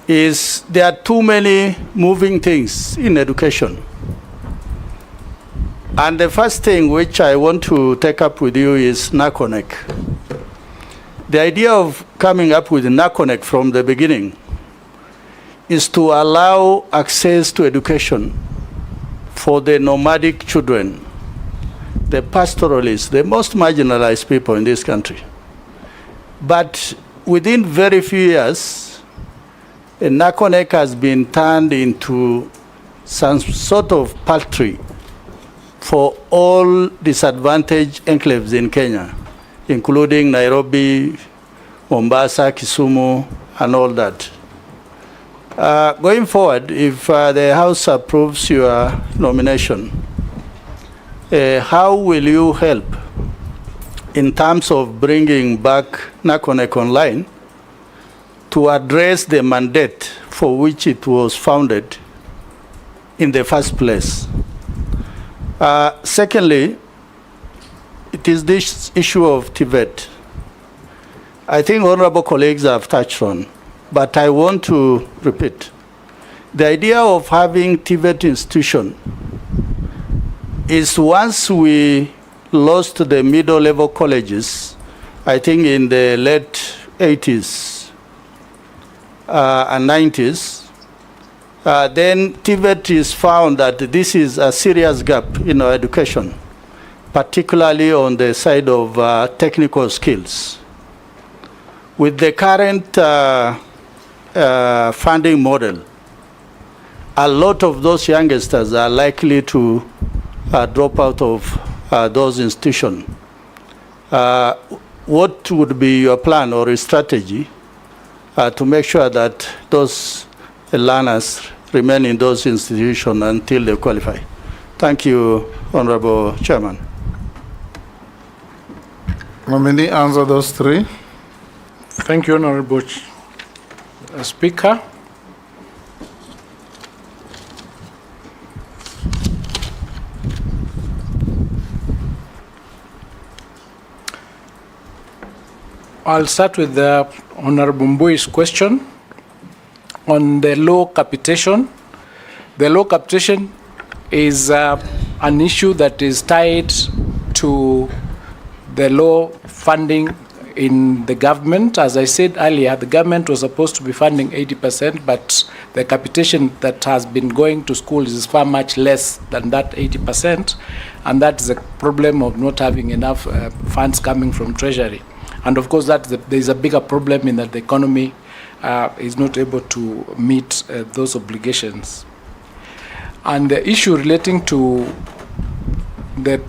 is there are too many moving things in education. And the first thing which I want to take up with you is NACONEC. The idea of coming up with NACONEC from the beginning is to allow access to education for the nomadic children, the pastoralists, the most marginalized people in this country. But within very few years, NACONEC has been turned into some sort of paltry for all disadvantaged enclaves in Kenya, including Nairobi, Mombasa, Kisumu, and all that. Going forward, if the House approves your nomination, how will you help in terms of bringing back NACONEC online to address the mandate for which it was founded in the first place? Secondly, it is this issue of Tibet. I think honorable colleagues have touched on, but I want to repeat. The idea of having Tibet institution is once we lost the middle level colleges, I think in the late 80s and 90s, then Tibet is found that this is a serious gap in our education, particularly on the side of technical skills. With the current funding model, a lot of those youngsters are likely to drop out of those institutions. What would be your plan or a strategy to make sure that those learners remain in those institutions until they qualify? Thank you, Honorable Chairman. Nominee, answer those three. Thank you, Honorable Speaker. I'll start with the Honorable Mbui's question on the low capitation. The low capitation is an issue that is tied to the low funding in the government. As I said earlier, the government was supposed to be funding 80%, but the capitation that has been going to schools is far much less than that 80%, and that's the problem of not having enough funds coming from Treasury. And of course, there's a bigger problem in that the economy is not able to meet those obligations. And the issue relating to the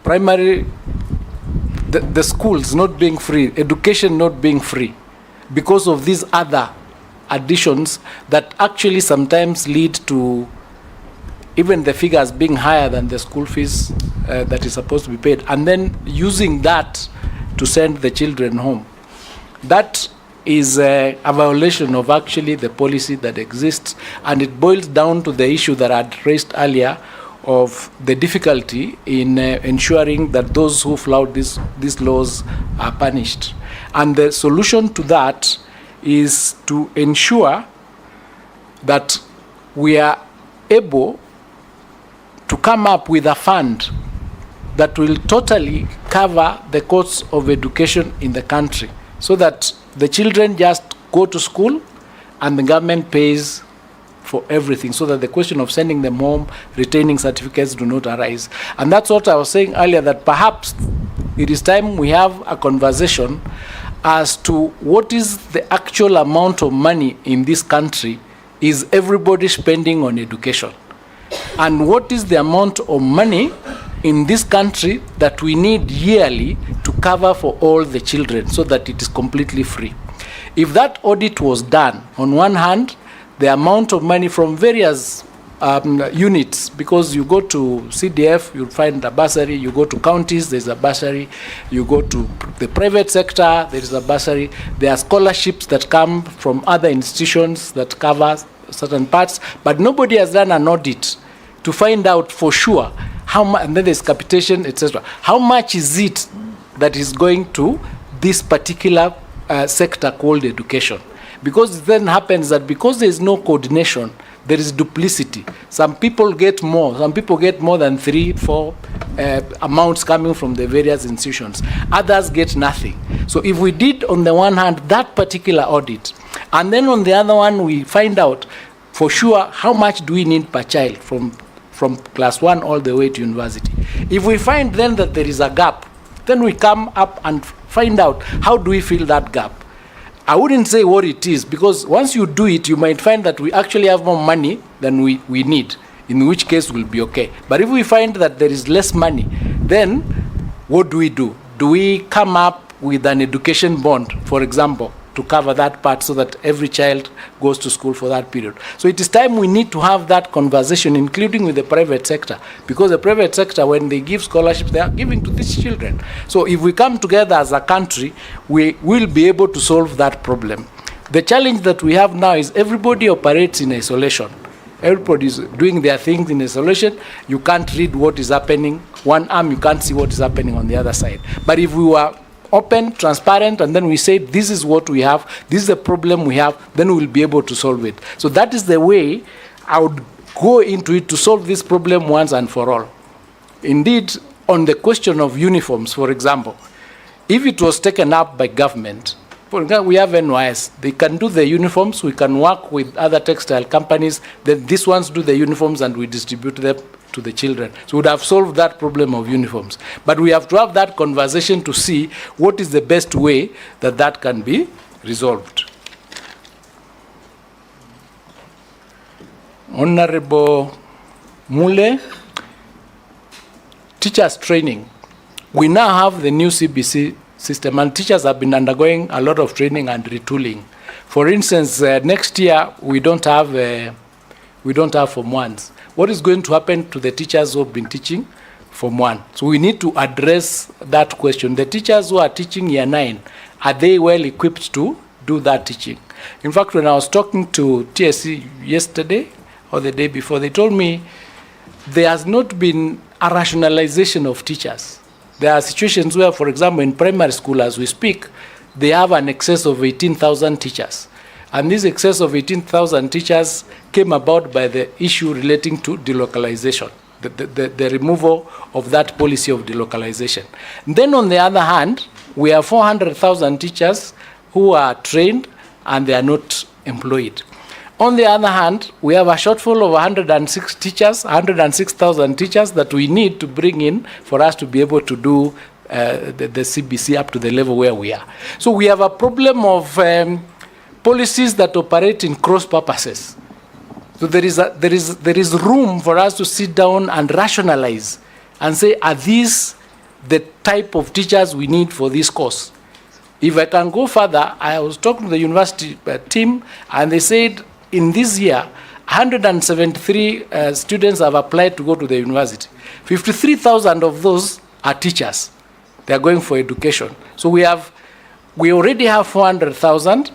primary, the schools not being free, education not being free, because of these other additions that actually sometimes lead to even the figures being higher than the school fees that is supposed to be paid, and then using that to send the children home. That is a violation of actually the policy that exists, and it boils down to the issue that I had raised earlier of the difficulty in ensuring that those who flout these laws are punished. And the solution to that is to ensure that we are able to come up with a fund that will totally cover the costs of education in the country, so that the children just go to school and the government pays for everything, so that the question of sending them home, retaining certificates do not arise. And that's what I was saying earlier, that perhaps it is time we have a conversation as to what is the actual amount of money in this country is everybody spending on education, and what is the amount of money in this country that we need yearly to cover for all the children, so that it is completely free. If that audit was done, on one hand, the amount of money from various units, because you go to CDF, you'll find a bursary, you go to counties, there's a bursary, you go to the private sector, there is a bursary, there are scholarships that come from other institutions that cover certain parts, but nobody has done an audit to find out for sure how much, and then there's capitation, etc. How much is it that is going to this particular sector called education? Because it then happens that because there is no coordination, there is duplicity. Some people get more. Some people get more than 3-4 amounts coming from the various institutions. Others get nothing. So if we did, on the one hand, that particular audit, and then on the other one, we find out for sure how much do we need per child from class 1 all the way to university. If we find then that there is a gap, then we come up and find out how do we fill that gap. I wouldn't say what it is, because once you do it, you might find that we actually have more money than we need, in which case we'll be okay. But if we find that there is less money, then what do? Do we come up with an education bond, for example, to cover that part so that every child goes to school for that period? So it is time we need to have that conversation, including with the private sector, because the private sector, when they give scholarships, they are giving to these children. So if we come together as a country, we will be able to solve that problem. The challenge that we have now is everybody operates in isolation. Everybody is doing their things in isolation. You can't read what is happening. One arm, you can't see what is happening on the other side. But if we were open, transparent, and then we say, this is what we have, this is the problem we have, then we'll be able to solve it. So that is the way I would go into it, to solve this problem once and for all. Indeed, on the question of uniforms, for example, if it was taken up by government, for example, we have NYS, they can do the uniforms, we can work with other textile companies, then these ones do the uniforms and we distribute them to the children. So we would have solved that problem of uniforms. But we have to have that conversation to see what is the best way that that can be resolved. Honorable Mule, teachers training. We now have the new CBC system, and teachers have been undergoing a lot of training and retooling. For instance, next year we don't have Form 1s. What is going to happen to the teachers who have been teaching Form 1? So we need to address that question. The teachers who are teaching Year 9, are they well equipped to do that teaching? In fact, when I was talking to TSC yesterday or the day before, they told me there has not been a rationalization of teachers. There are situations where, for example, in primary school as we speak, they have an excess of 18,000 teachers. And this excess of 18,000 teachers came about by the issue relating to delocalization, the removal of that policy of delocalization. And then on the other hand, we have 400,000 teachers who are trained and they are not employed. On the other hand, we have a shortfall of 106 teachers, 106,000 teachers that we need to bring in for us to be able to do the CBC up to the level where we are. So we have a problem of policies that operate in cross purposes. So there is room for us to sit down and rationalize and say, are these the type of teachers we need for this course? If I can go further, I was talking to the university team, and they said in this year, 173 students have applied to go to the university. 53,000 of those are teachers. They are going for education. So we already have 400,000.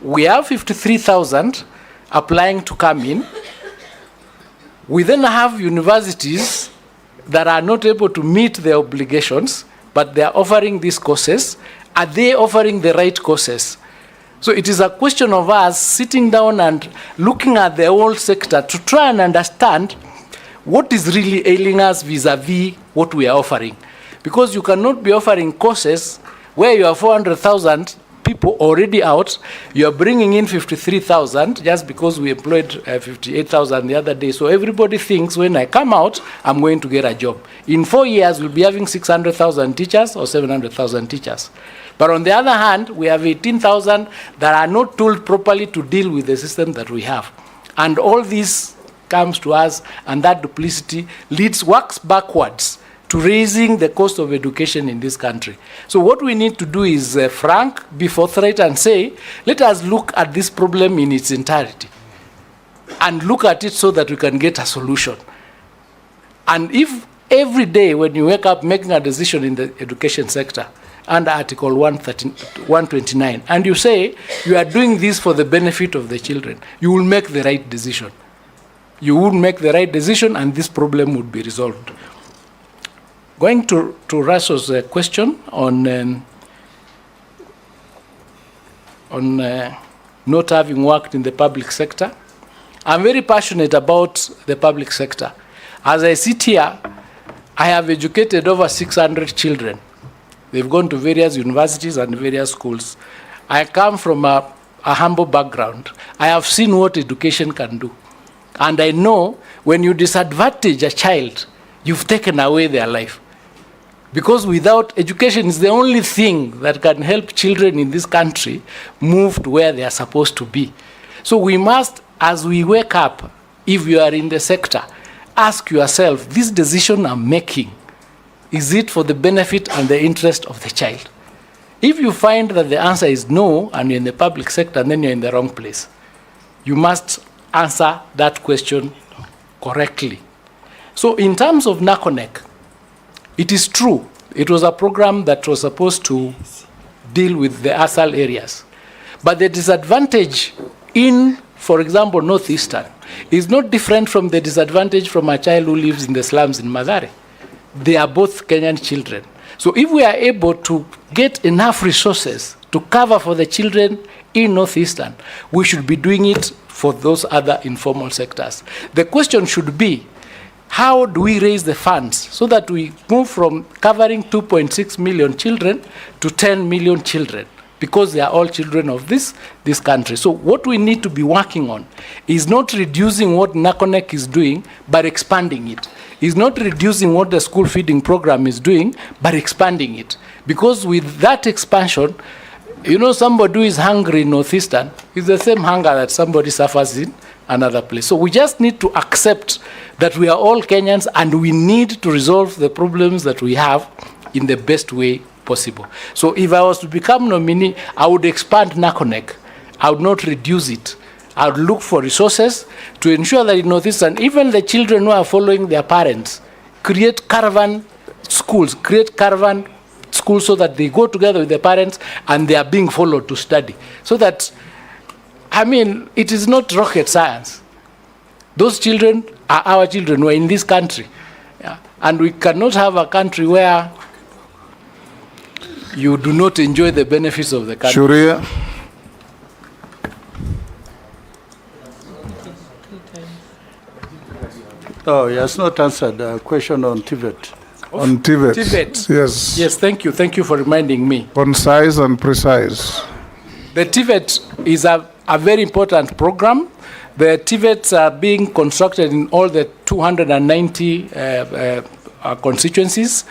We have 53,000 applying to come in. We then have universities that are not able to meet their obligations, but they are offering these courses. Are they offering the right courses? So it is a question of us sitting down and looking at the whole sector to try and understand what is really ailing us vis-a-vis what we are offering. Because you cannot be offering courses where you have 400,000 people already out, you are bringing in 53,000 just because we employed 58,000 the other day. So everybody thinks when I come out, I'm going to get a job. In 4 years, we'll be having 600,000 teachers or 700,000 teachers. But on the other hand, we have 18,000 that are not told properly to deal with the system that we have. And all this comes to us, and that duplicity works backwards to raising the cost of education in this country. So what we need to do is frank, be forthright, and say, let us look at this problem in its entirety and look at it so that we can get a solution. And if every day when you wake up making a decision in the education sector under Article 129, and you say you are doing this for the benefit of the children, you will make the right decision. You would make the right decision, and this problem would be resolved. Going to Russell's question on not having worked in the public sector, I'm very passionate about the public sector. As I sit here, I have educated over 600 children. They've gone to various universities and various schools. I come from a humble background. I have seen what education can do. And I know when you disadvantage a child, you've taken away their life. Because without education is the only thing that can help children in this country move to where they are supposed to be. So we must, as we wake up, if you are in the sector, ask yourself, this decision I'm making, is it for the benefit and the interest of the child? If you find that the answer is no, and you're in the public sector, then you're in the wrong place. You must answer that question correctly. So in terms of NACONEC, it is true, it was a program that was supposed to deal with the ASAL areas. But the disadvantage in, for example, Northeastern, is not different from the disadvantage from a child who lives in the slums in Mathare. They are both Kenyan children. So if we are able to get enough resources to cover for the children in Northeastern, we should be doing it for those other informal sectors. The question should be, how do we raise the funds so that we move from covering 2.6 million children to 10 million children? Because they are all children of this country. So what we need to be working on is not reducing what NACONEC is doing, but expanding it. Is not reducing what the school feeding program is doing, but expanding it. Because with that expansion, you know, somebody who is hungry in Northeastern is the same hunger that somebody suffers in another place. So we just need to accept that we are all Kenyans and we need to resolve the problems that we have in the best way possible. So if I was to become nominee, I would expand NACONEC. I would not reduce it. I would look for resources to ensure that in Northeastern, even the children who are following their parents, create caravan schools so that they go together with their parents and they are being followed to study. So that, I mean, it is not rocket science. Those children are our children who are in this country. Yeah? And we cannot have a country where you do not enjoy the benefits of the country. Shuria. Oh, he has not answered the question on TVET. On TVET. TVET. Yes. Yes, thank you. Thank you for reminding me. Concise and precise. The TVET is a very important program. The TVETs are being constructed in all the 290 constituencies.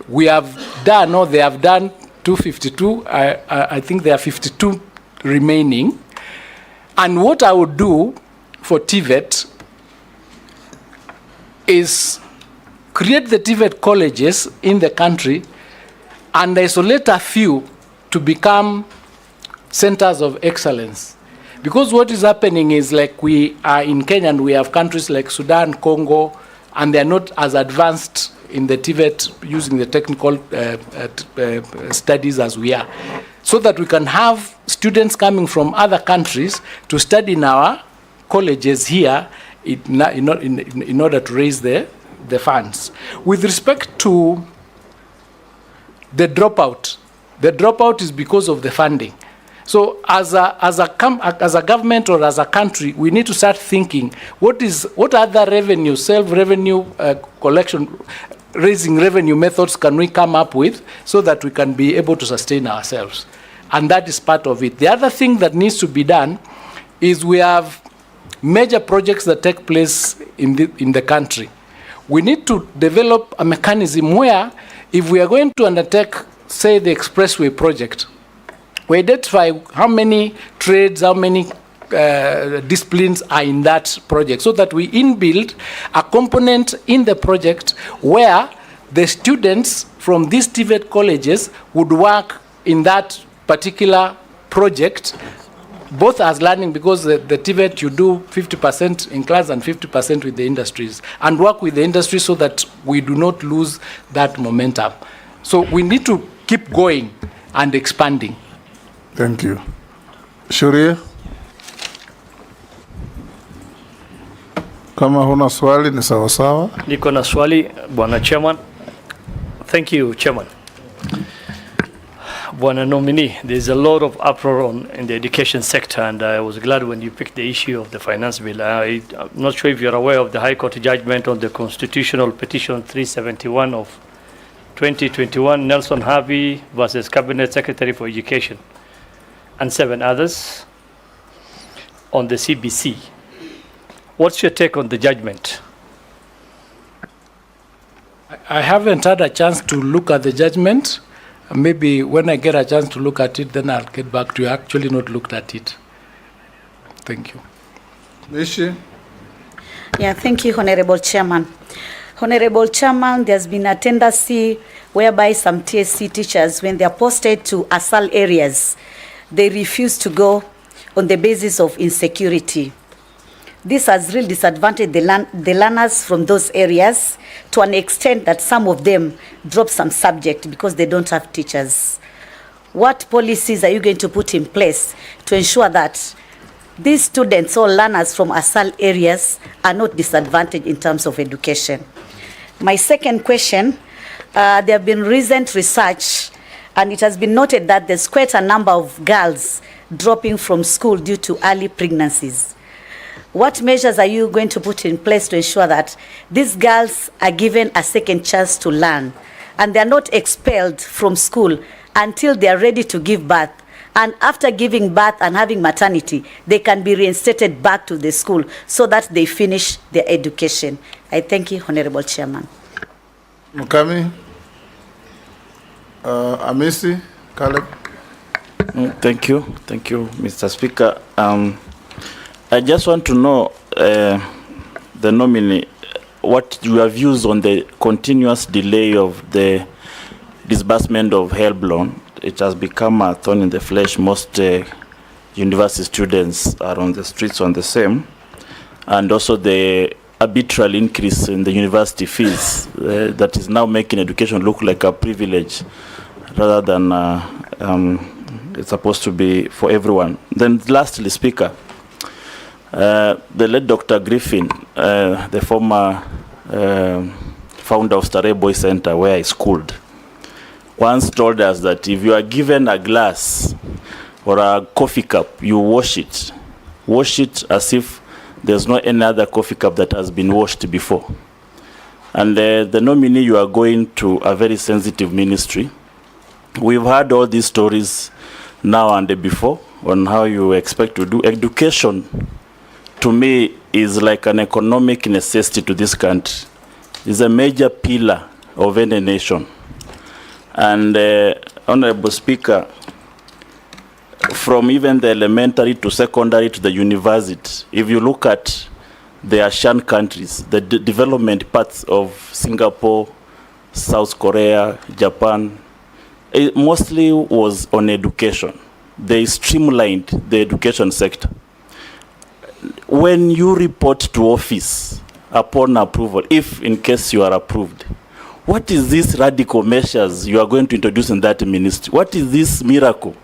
We have done, or they have done 252. I think there are 52 remaining. And what I would do for TVET is create the TVET colleges in the country and isolate a few to become centers of excellence. Because what is happening is, like, we are in Kenya and we have countries like Sudan, Congo, and they're not as advanced in the TVET using the technical studies as we are, so that we can have students coming from other countries to study in our colleges here in order to raise the funds. With respect to the dropout is because of the funding. So as a government or as a country, we need to start thinking what other revenue, self-revenue collection, raising revenue methods can we come up with so that we can be able to sustain ourselves. And that is part of it. The other thing that needs to be done is we have major projects that take place in the country. We need to develop a mechanism where if we are going to undertake, say, the expressway project, we identify how many trades, how many disciplines are in that project, so that we inbuild a component in the project where the students from these TVET colleges would work in that particular project, both as learning, because the TVET you do 50% in class and 50% with the industries, and work with the industry so that we do not lose that momentum. So we need to keep going and expanding. Thank you. Shuria? Kama huna swali ni sawa sawa. Niko na swali, Bwana Chairman. Thank you, Chairman. Bwana Nominee, there's a lot of uproar in the education sector, and I was glad when you picked the issue of the finance bill. I'm not sure if you're aware of the High Court judgment on the constitutional petition 371 of 2021, Nelson Harvey versus Cabinet Secretary for Education, and 7 others on the CBC. What's your take on the judgment? I haven't had a chance to look at the judgment. Maybe when I get a chance to look at it, then I'll get back to you. I actually not looked at it. Thank you. Mishi? Yeah, thank you, Honorable Chairman. Honorable Chairman, there's been a tendency whereby some TSC teachers, when they are posted to ASAL areas, they refuse to go on the basis of insecurity. This has really disadvantaged the learners from those areas to an extent that some of them drop some subject because they don't have teachers. What policies are you going to put in place to ensure that these students or learners from ASAL areas are not disadvantaged in terms of education? My second question, there have been recent research, and it has been noted that there's quite a number of girls dropping from school due to early pregnancies. What measures are you going to put in place to ensure that these girls are given a second chance to learn and they're not expelled from school until they're ready to give birth? And after giving birth and having maternity, they can be reinstated back to the school so that they finish their education. I thank you, Honorable Chairman. Mukami? Amisi? Caleb? Thank you, Mr. Speaker. I just want to know, the nominee, what your views on the continuous delay of the disbursement of HELB loan. It has become a thorn in the flesh. Most university students are on the streets on the same, and also the arbitrary increase in the university fees that is now making education look like a privilege rather than it's supposed to be for everyone. Then lastly, Speaker, the late Dr. Griffin, the former founder of Starehe Boys Center, where I schooled, once told us that if you are given a glass or a coffee cup, you wash it. Wash it as if there's no any other coffee cup that has been washed before. And the nominee, you are going to a very sensitive ministry. We've heard all these stories now and before on how you expect to do. Education, to me, is like an economic necessity to this country. It's a major pillar of any nation. And Honorable Speaker, from even the elementary to secondary to the university, if you look at the Asian countries, the development parts of Singapore, South Korea, Japan, it mostly was on education. They streamlined the education sector. When you report to office upon approval, if in case you are approved, What is these radical measures you are going to introduce in that ministry? What is this miracle?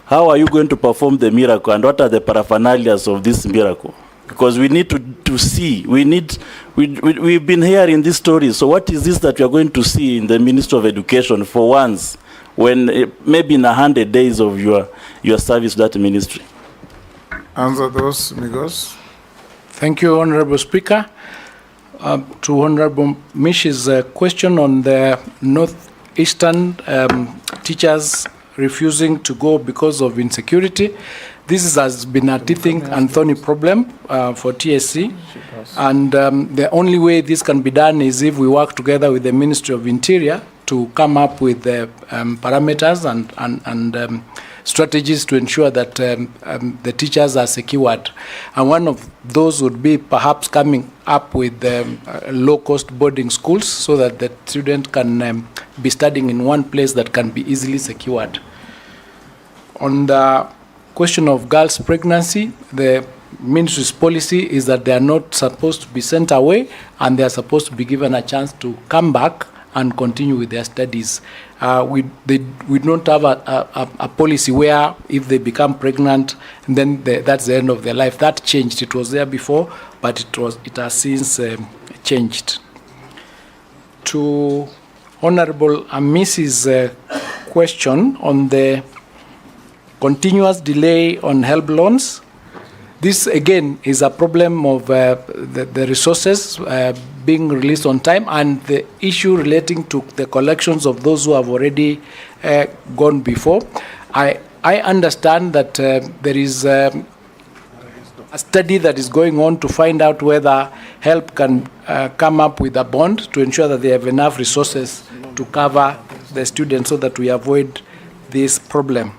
How are you going to perform the miracle, and what are the paraphernalias of this miracle? Because we need to see, we've been hearing these stories, so what is this that we are going to see in the Ministry of Education for once, when maybe in 100 days of your service to that ministry? Answer those, Migos. Thank you, Honorable Speaker. To Honorable Mish's question on the northeastern teachers refusing to go because of insecurity, this has been a teething and thorny problem for TSC, and the only way this can be done is if we work together with the Ministry of Interior to come up with the parameters and strategies to ensure that the teachers are secured. And one of those would be perhaps coming up with low-cost boarding schools so that the student can be studying in one place that can be easily secured. On the question of girls' pregnancy, the ministry's policy is that they are not supposed to be sent away, and they are supposed to be given a chance to come back and continue with their studies. We don't have a policy where if they become pregnant, then that's the end of their life. That changed. It was there before, but it has since changed. To Honorable Mrs. Question on the continuous delay on HELB loans, this again is a problem of the resources being released on time, and the issue relating to the collections of those who have already gone before. I understand that there is a study that is going on to find out whether HELB can come up with a bond to ensure that they have enough resources to cover the students so that we avoid this problem.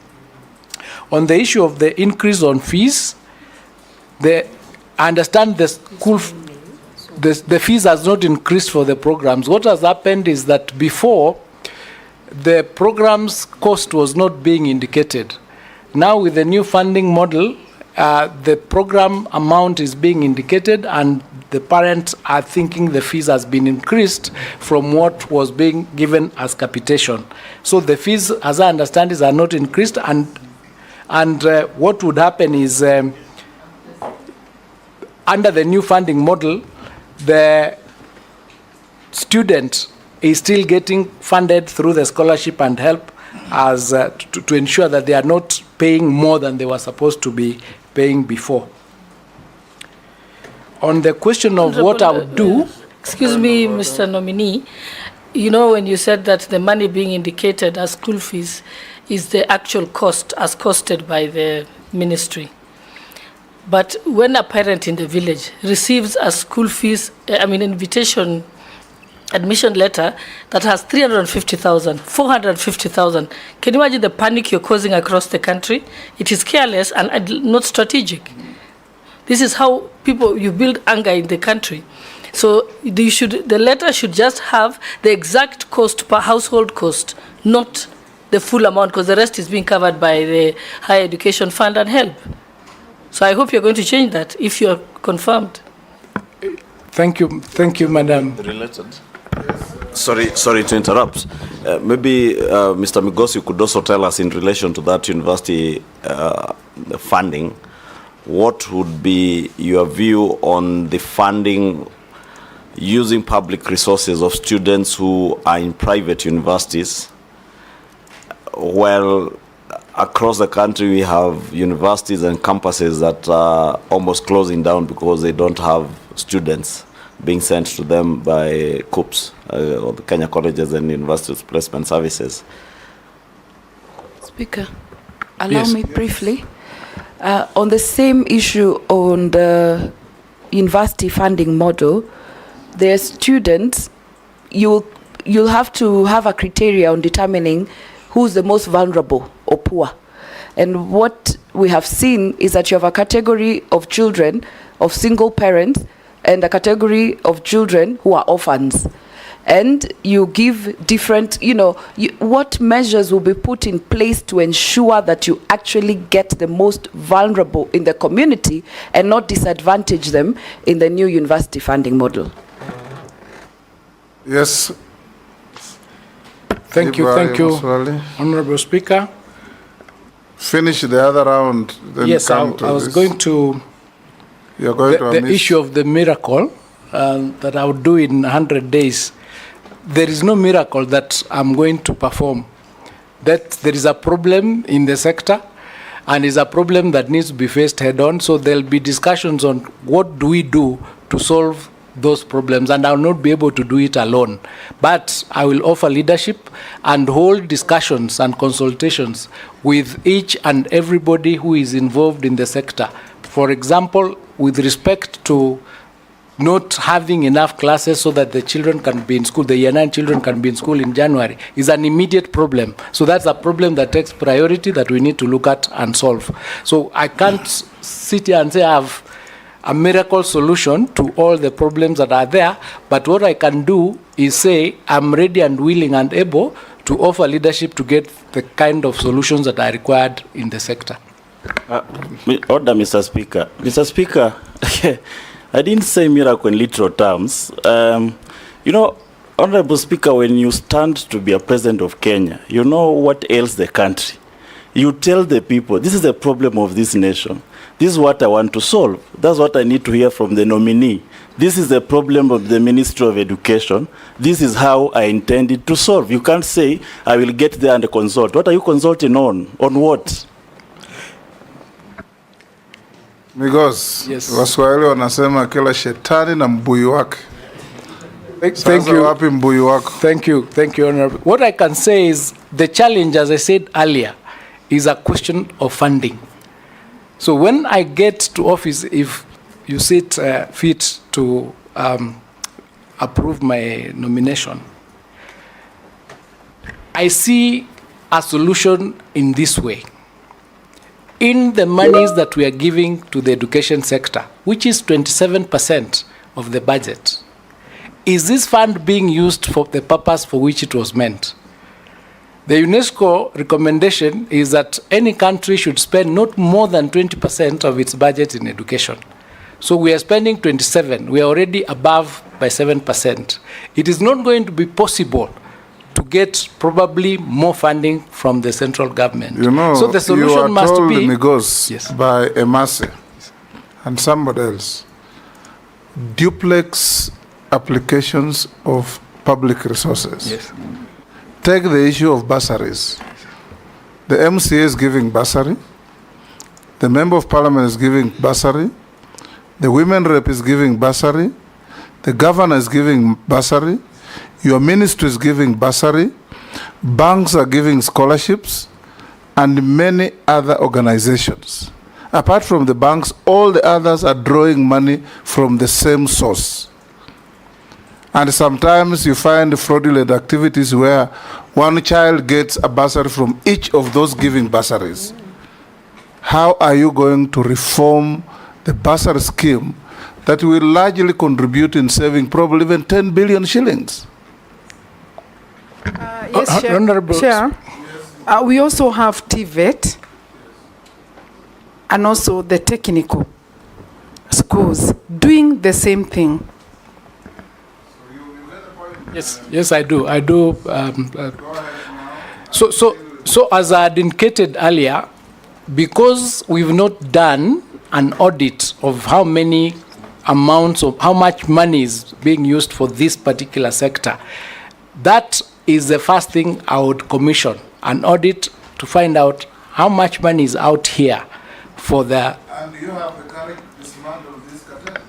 On the issue of the increase on fees, I understand the fees has not increased for the programs. What has happened is that before, the program's cost was not being indicated. Now with the new funding model, the program amount is being indicated, and the parents are thinking the fees has been increased from what was being given as capitation. So the fees, as I understand it, are not increased, and what would happen is under the new funding model, the student is still getting funded through the scholarship and help as to ensure that they are not paying more than they were supposed to be paying before. On the question of what I would do... Excuse me, Mr. Nominee. You know, when you said that the money being indicated as school fees is the actual cost as costed by the ministry. But when a parent in the village receives a school fees, invitation admission letter that has 350,000, 450,000, can you imagine the panic you're causing across the country? It is careless and not strategic. This is how you build anger in the country. So the letter should just have the exact cost per household cost, not the full amount, because the rest is being covered by the Higher Education Fund and HELP. So I hope you're going to change that if you're confirmed. Thank you, Madam. Related. Sorry to interrupt. Maybe Mr. Migos, you could also tell us in relation to that university funding, what would be your view on the funding using public resources of students who are in private universities? Well, across the country we have universities and campuses that are almost closing down because they don't have students being sent to them by COOPS, or the Kenya Colleges and Universities Placement Services. Speaker, allow me briefly. On the same issue on the university funding model, the students, you'll have to have a criteria on determining who's the most vulnerable or poor. And what we have seen is that you have a category of children of single parents and a category of children who are orphans. And you give different, what measures will be put in place to ensure that you actually get the most vulnerable in the community and not disadvantage them in the new university funding model? Yes, Thank you, Honorable Speaker. Finish the other round. Then Yes, I was going to. You're going to the issue of the miracle that I would do in 100 days. There is no miracle that I'm going to perform. That there is a problem in the sector, and is a problem that needs to be faced head on. So there'll be discussions on what do we do to solve those problems, and I'll not be able to do it alone. But I will offer leadership and hold discussions and consultations with each and everybody who is involved in the sector. For example, with respect to not having enough classes so that the children can be in school, the year 9 children can be in school in January, is an immediate problem. So that's a problem that takes priority that we need to look at and solve. So I can't sit here and say I have a miracle solution to all the problems that are there, but what I can do is say I'm ready and willing and able to offer leadership to get the kind of solutions that are required in the sector. Order, Mr. Speaker. Mr. Speaker, I didn't say miracle in literal terms. You know, Honorable Speaker, when you stand to be a president of Kenya, you know what ails the country. You tell the people, this is the problem of this nation. This is what I want to solve. That's what I need to hear from the nominee. This is the problem of the Ministry of Education. This is how I intended to solve. You can't say, I will get there and consult. What are you consulting on? On what? Because Waswahili wanasema kila shetani na mbuyu wake. Thank you, Honorable. What I can say is the challenge, as I said earlier, is a question of funding. So when I get to office, if you sit fit to approve my nomination, I see a solution in this way. In the monies that we are giving to the education sector, which is 27% of the budget, is this fund being used for the purpose for which it was meant? The UNESCO recommendation is that any country should spend not more than 20% of its budget in education. So we are spending 27. We are already above by 7%. It is not going to be possible to get probably more funding from the central government. You know, so the solution must be Migos by Emase and somebody else. Duplex applications of public resources. Yes. Take the issue of bursaries. The MCA is giving bursary. The Member of Parliament is giving bursary. The Women Rep is giving bursary. The Governor is giving bursary. Your ministry is giving bursary. Banks are giving scholarships. And many other organizations. Apart from the banks, all the others are drawing money from the same source. And sometimes you find fraudulent activities where one child gets a bursary from each of those giving bursaries. How are you going to reform the bursary scheme that will largely contribute in saving probably even 10 billion shillings? Yes, Chair. We also have TVET and also the technical schools doing the same thing. Yes, I do. So as I had indicated earlier, because we've not done an audit of how many amounts of how much money is being used for this particular sector, that is the first thing I would commission, an audit to find out how much money is out here for the. And you have the current dismantle of these cartels?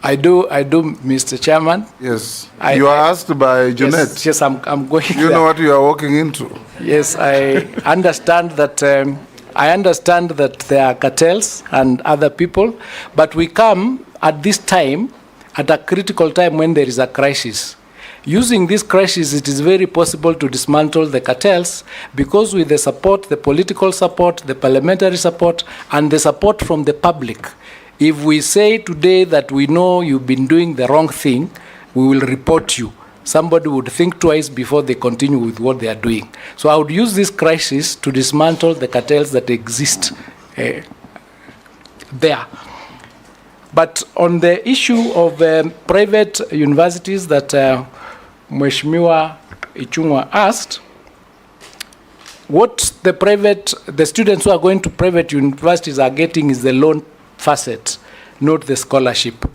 I do, Mr. Chairman. Yes. You are asked by Junet. Yes, I'm going. You know what you are walking into. Yes, I understand that. I understand that there are cartels and other people, but we come at this time, at a critical time when there is a crisis. Using this crisis, it is very possible to dismantle the cartels because with the support, the political support, the parliamentary support, and the support from the public. If we say today that we know you've been doing the wrong thing, we will report you. Somebody would think twice before they continue with what they are doing. So I would use this crisis to dismantle the cartels that exist there. But on the issue of private universities that Mheshimiwa Ichungwa asked, what the students who are going to private universities are getting is the loan facet, not the scholarship.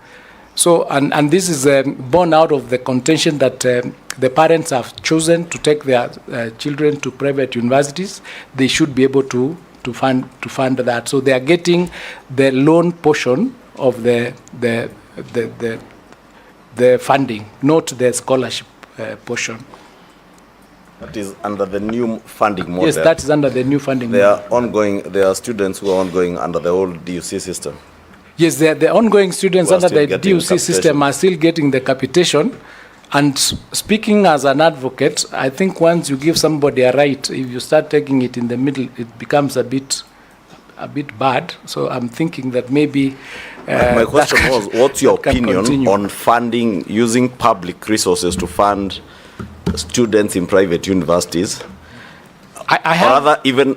So, and this is born out of the contention that the parents have chosen to take their children to private universities. They should be able to fund that. So they are getting the loan portion of the funding, not the scholarship portion. That is under the new funding model. Yes, that is under the new funding model. There are students who are ongoing under the old DUC system. Yes, the ongoing students under the DUC system are still getting the capitation. And speaking as an advocate, I think once you give somebody a right, if you start taking it in the middle, it becomes a bit bad. So I'm thinking that maybe... my question was, what's your opinion on funding, using public resources to fund students in private universities? Or rather, even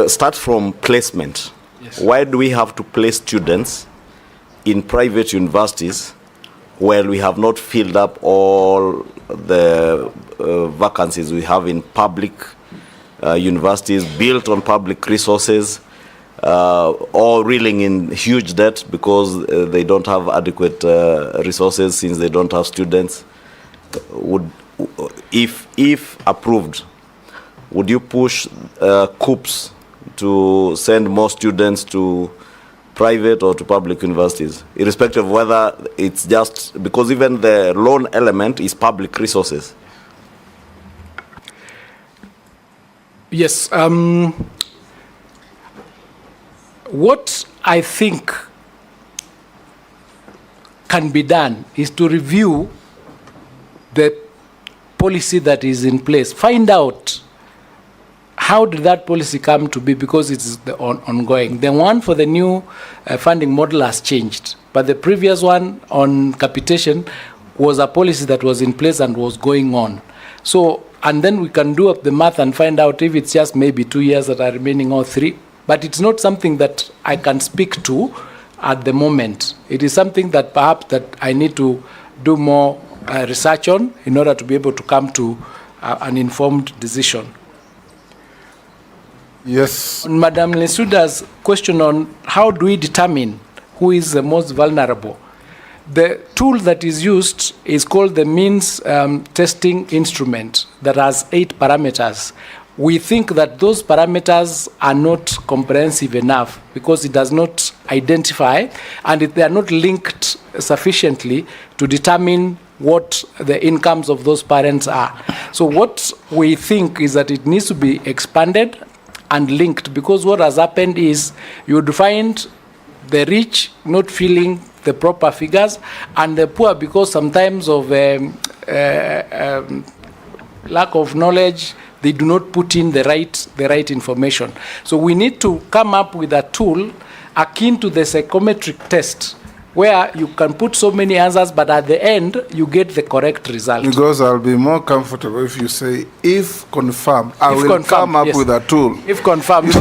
start from placement. Yes. Why do we have to place students in private universities while we have not filled up all the vacancies we have in public universities built on public resources, or reeling in huge debt because they don't have adequate resources since they don't have students? If approved, would you push COOPs to send more students to private or to public universities, irrespective of whether it's just because even the loan element is public resources? Yes. What I think can be done is to review the policy that is in place. Find out how did that policy come to be, because it's ongoing. The one for the new funding model has changed, but the previous one on capitation was a policy that was in place and was going on. So, and then we can do up the math and find out if it's just maybe 2 years that are remaining or 3. But it's not something that I can speak to at the moment. It is something that perhaps that I need to do more research on in order to be able to come to an informed decision. Yes. On Madam Lesuda's question on how do we determine who is the most vulnerable, the tool that is used is called the means testing instrument that has 8 parameters. We think that those parameters are not comprehensive enough because it does not identify and they are not linked sufficiently to determine what the incomes of those parents are. So what we think is that it needs to be expanded and linked, because what has happened is you would find the rich not filling the proper figures and the poor, because sometimes of lack of knowledge, they do not put in the right information. So we need to come up with a tool akin to the psychometric test, where you can put so many answers, but at the end, you get the correct result. Because I'll be more comfortable if you say, if confirmed, I will come up with a tool. If confirmed.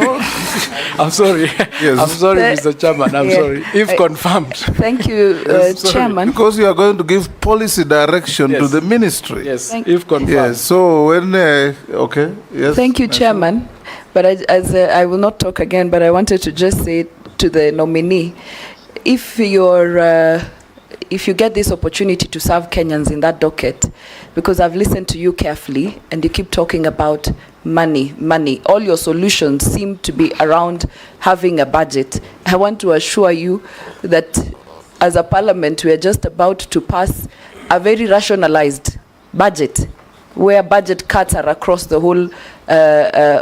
I'm sorry. Yes. I'm sorry, Mr. Chairman. I'm sorry. If confirmed. Thank you, Chairman. Because you are going to give policy direction to the ministry. Yes, if confirmed. Yes, so when, okay, yes. Thank you, Chairman. But I will not talk again, but I wanted to just say to the nominee, if you get this opportunity to serve Kenyans in that docket, because I've listened to you carefully and you keep talking about money. All your solutions seem to be around having a budget. I want to assure you that as a parliament, we are just about to pass a very rationalized budget, where budget cuts are across the whole,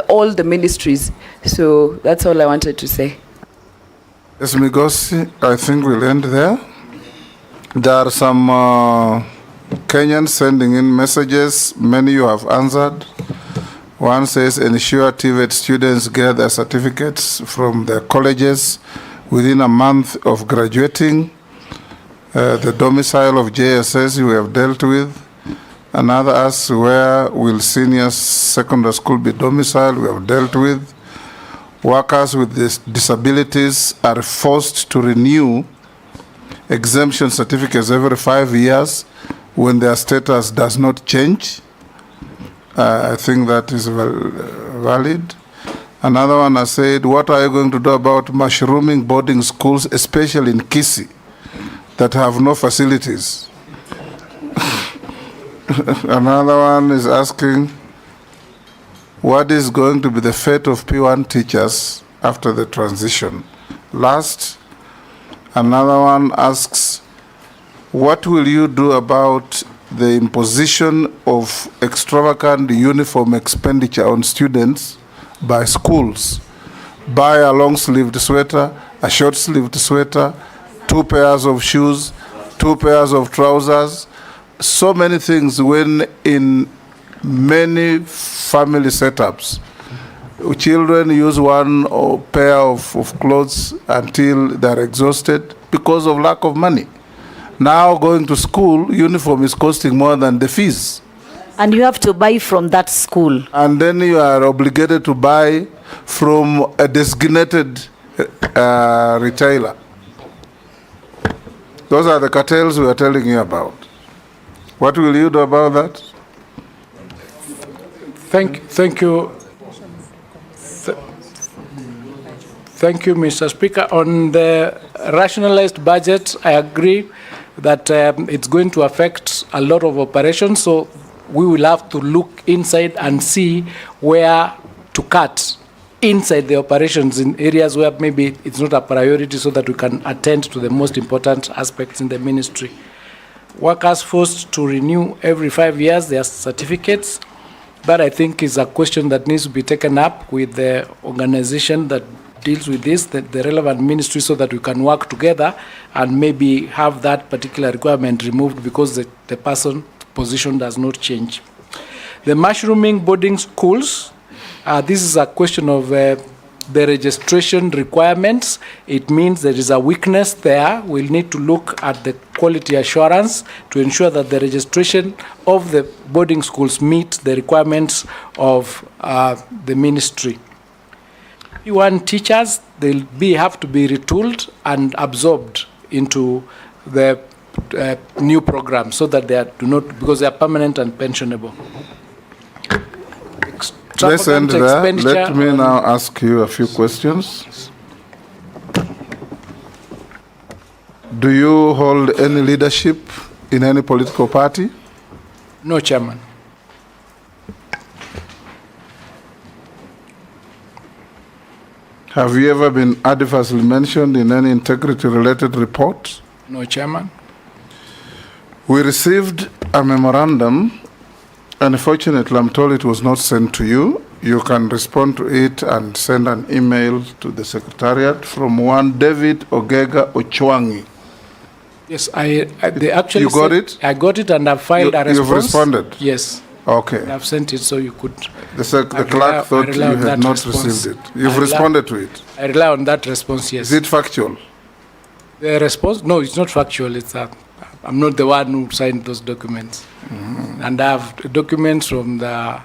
all the ministries. So that's all I wanted to say. Yes, Migosi, I think we'll end there. There are some Kenyans sending in messages. Many you have answered. One says, ensure TVET students get their certificates from their colleges within a month of graduating. The domicile of JSS we have dealt with. Another asks, where will senior secondary school be domiciled? We have dealt with. Workers with disabilities are forced to renew exemption certificates every 5 years when their status does not change. I think that is valid. Another one has said, what are you going to do about mushrooming boarding schools, especially in Kisii, that have no facilities? Another one is asking, what is going to be the fate of P1 teachers after the transition? Last, another one asks, what will you do about the imposition of extravagant uniform expenditure on students by schools? Buy a long-sleeved sweater, a short-sleeved sweater, 2 pairs of shoes, 2 pairs of trousers, so many things, when in many family setups, children use one pair of clothes until they're exhausted because of lack of money. Now going to school, uniform is costing more than the fees. And you have to buy from that school. And then you are obligated to buy from a designated retailer. Those are the cartels we are telling you about. What will you do about that? Thank you. Thank you, Mr. Speaker. On the rationalized budget, I agree that it's going to affect a lot of operations, so we will have to look inside and see where to cut inside the operations in areas where maybe it's not a priority, so that we can attend to the most important aspects in the ministry. Workers forced to renew every 5 years their certificates. That, I think, is a question that needs to be taken up with the organization that deals with this, the relevant ministry, so that we can work together and maybe have that particular requirement removed because the person's position does not change. The mushrooming boarding schools, this is a question of the registration requirements. It means there is a weakness there. We'll need to look at the quality assurance to ensure that the registration of the boarding schools meet the requirements of the ministry. P1 teachers, they'll have to be retooled and absorbed into the new program, so that they do not, because they are permanent and pensionable. Let's end there. Let me now ask you a few questions. Do you hold any leadership in any political party? No, Chairman. Have you ever been adversely mentioned in any integrity-related report? No, Chairman. We received a memorandum. Unfortunately, I'm told it was not sent to you. You can respond to it and send an email to the Secretariat from one David Ogega Ochwangi. Yes, they actually You got it? I got it, and I've filed a response. You've responded? Yes. Okay. I've sent it, so you could. The clerk thought you had not received it. You've responded to it? I rely on that response, yes. Is it factual? The response? No, it's not factual. It's I'm not the one who signed those documents. Mm-hmm. And I have documents from the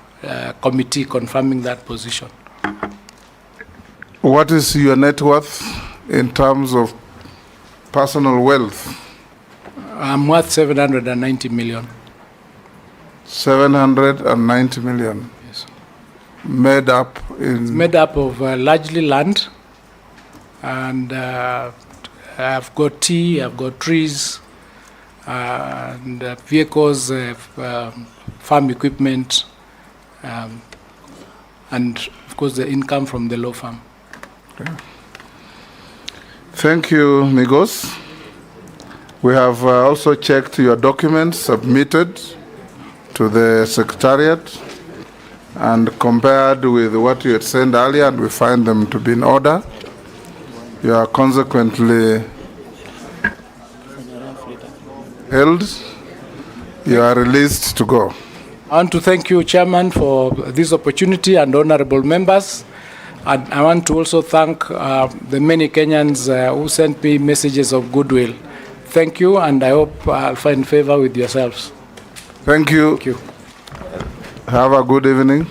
committee confirming that position. What is your net worth in terms of personal wealth? I'm worth 790 million. 790 million? Yes. Made up in? It's made up of largely land, and I've got tea, I've got trees, and vehicles, farm equipment, and of course the income from the law firm. Okay. Thank you, Migos. We have also checked your documents submitted to the Secretariat and compared with what you had sent earlier, and we find them to be in order. You are consequently held. You are released to go. I want to thank you, Chairman, for this opportunity, and honorable members. And I want to also thank the many Kenyans who sent me messages of goodwill. Thank you, and I hope I'll find favor with yourselves. Thank you. Thank you. Have a good evening.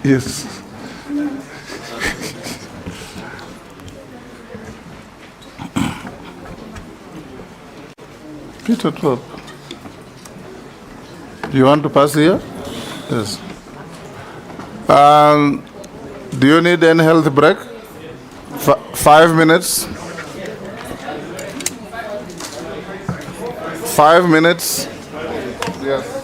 Yes. Peter Trop. You want to pass here? Yes. Do you need any health break? 5 minutes. 5 minutes. Yes.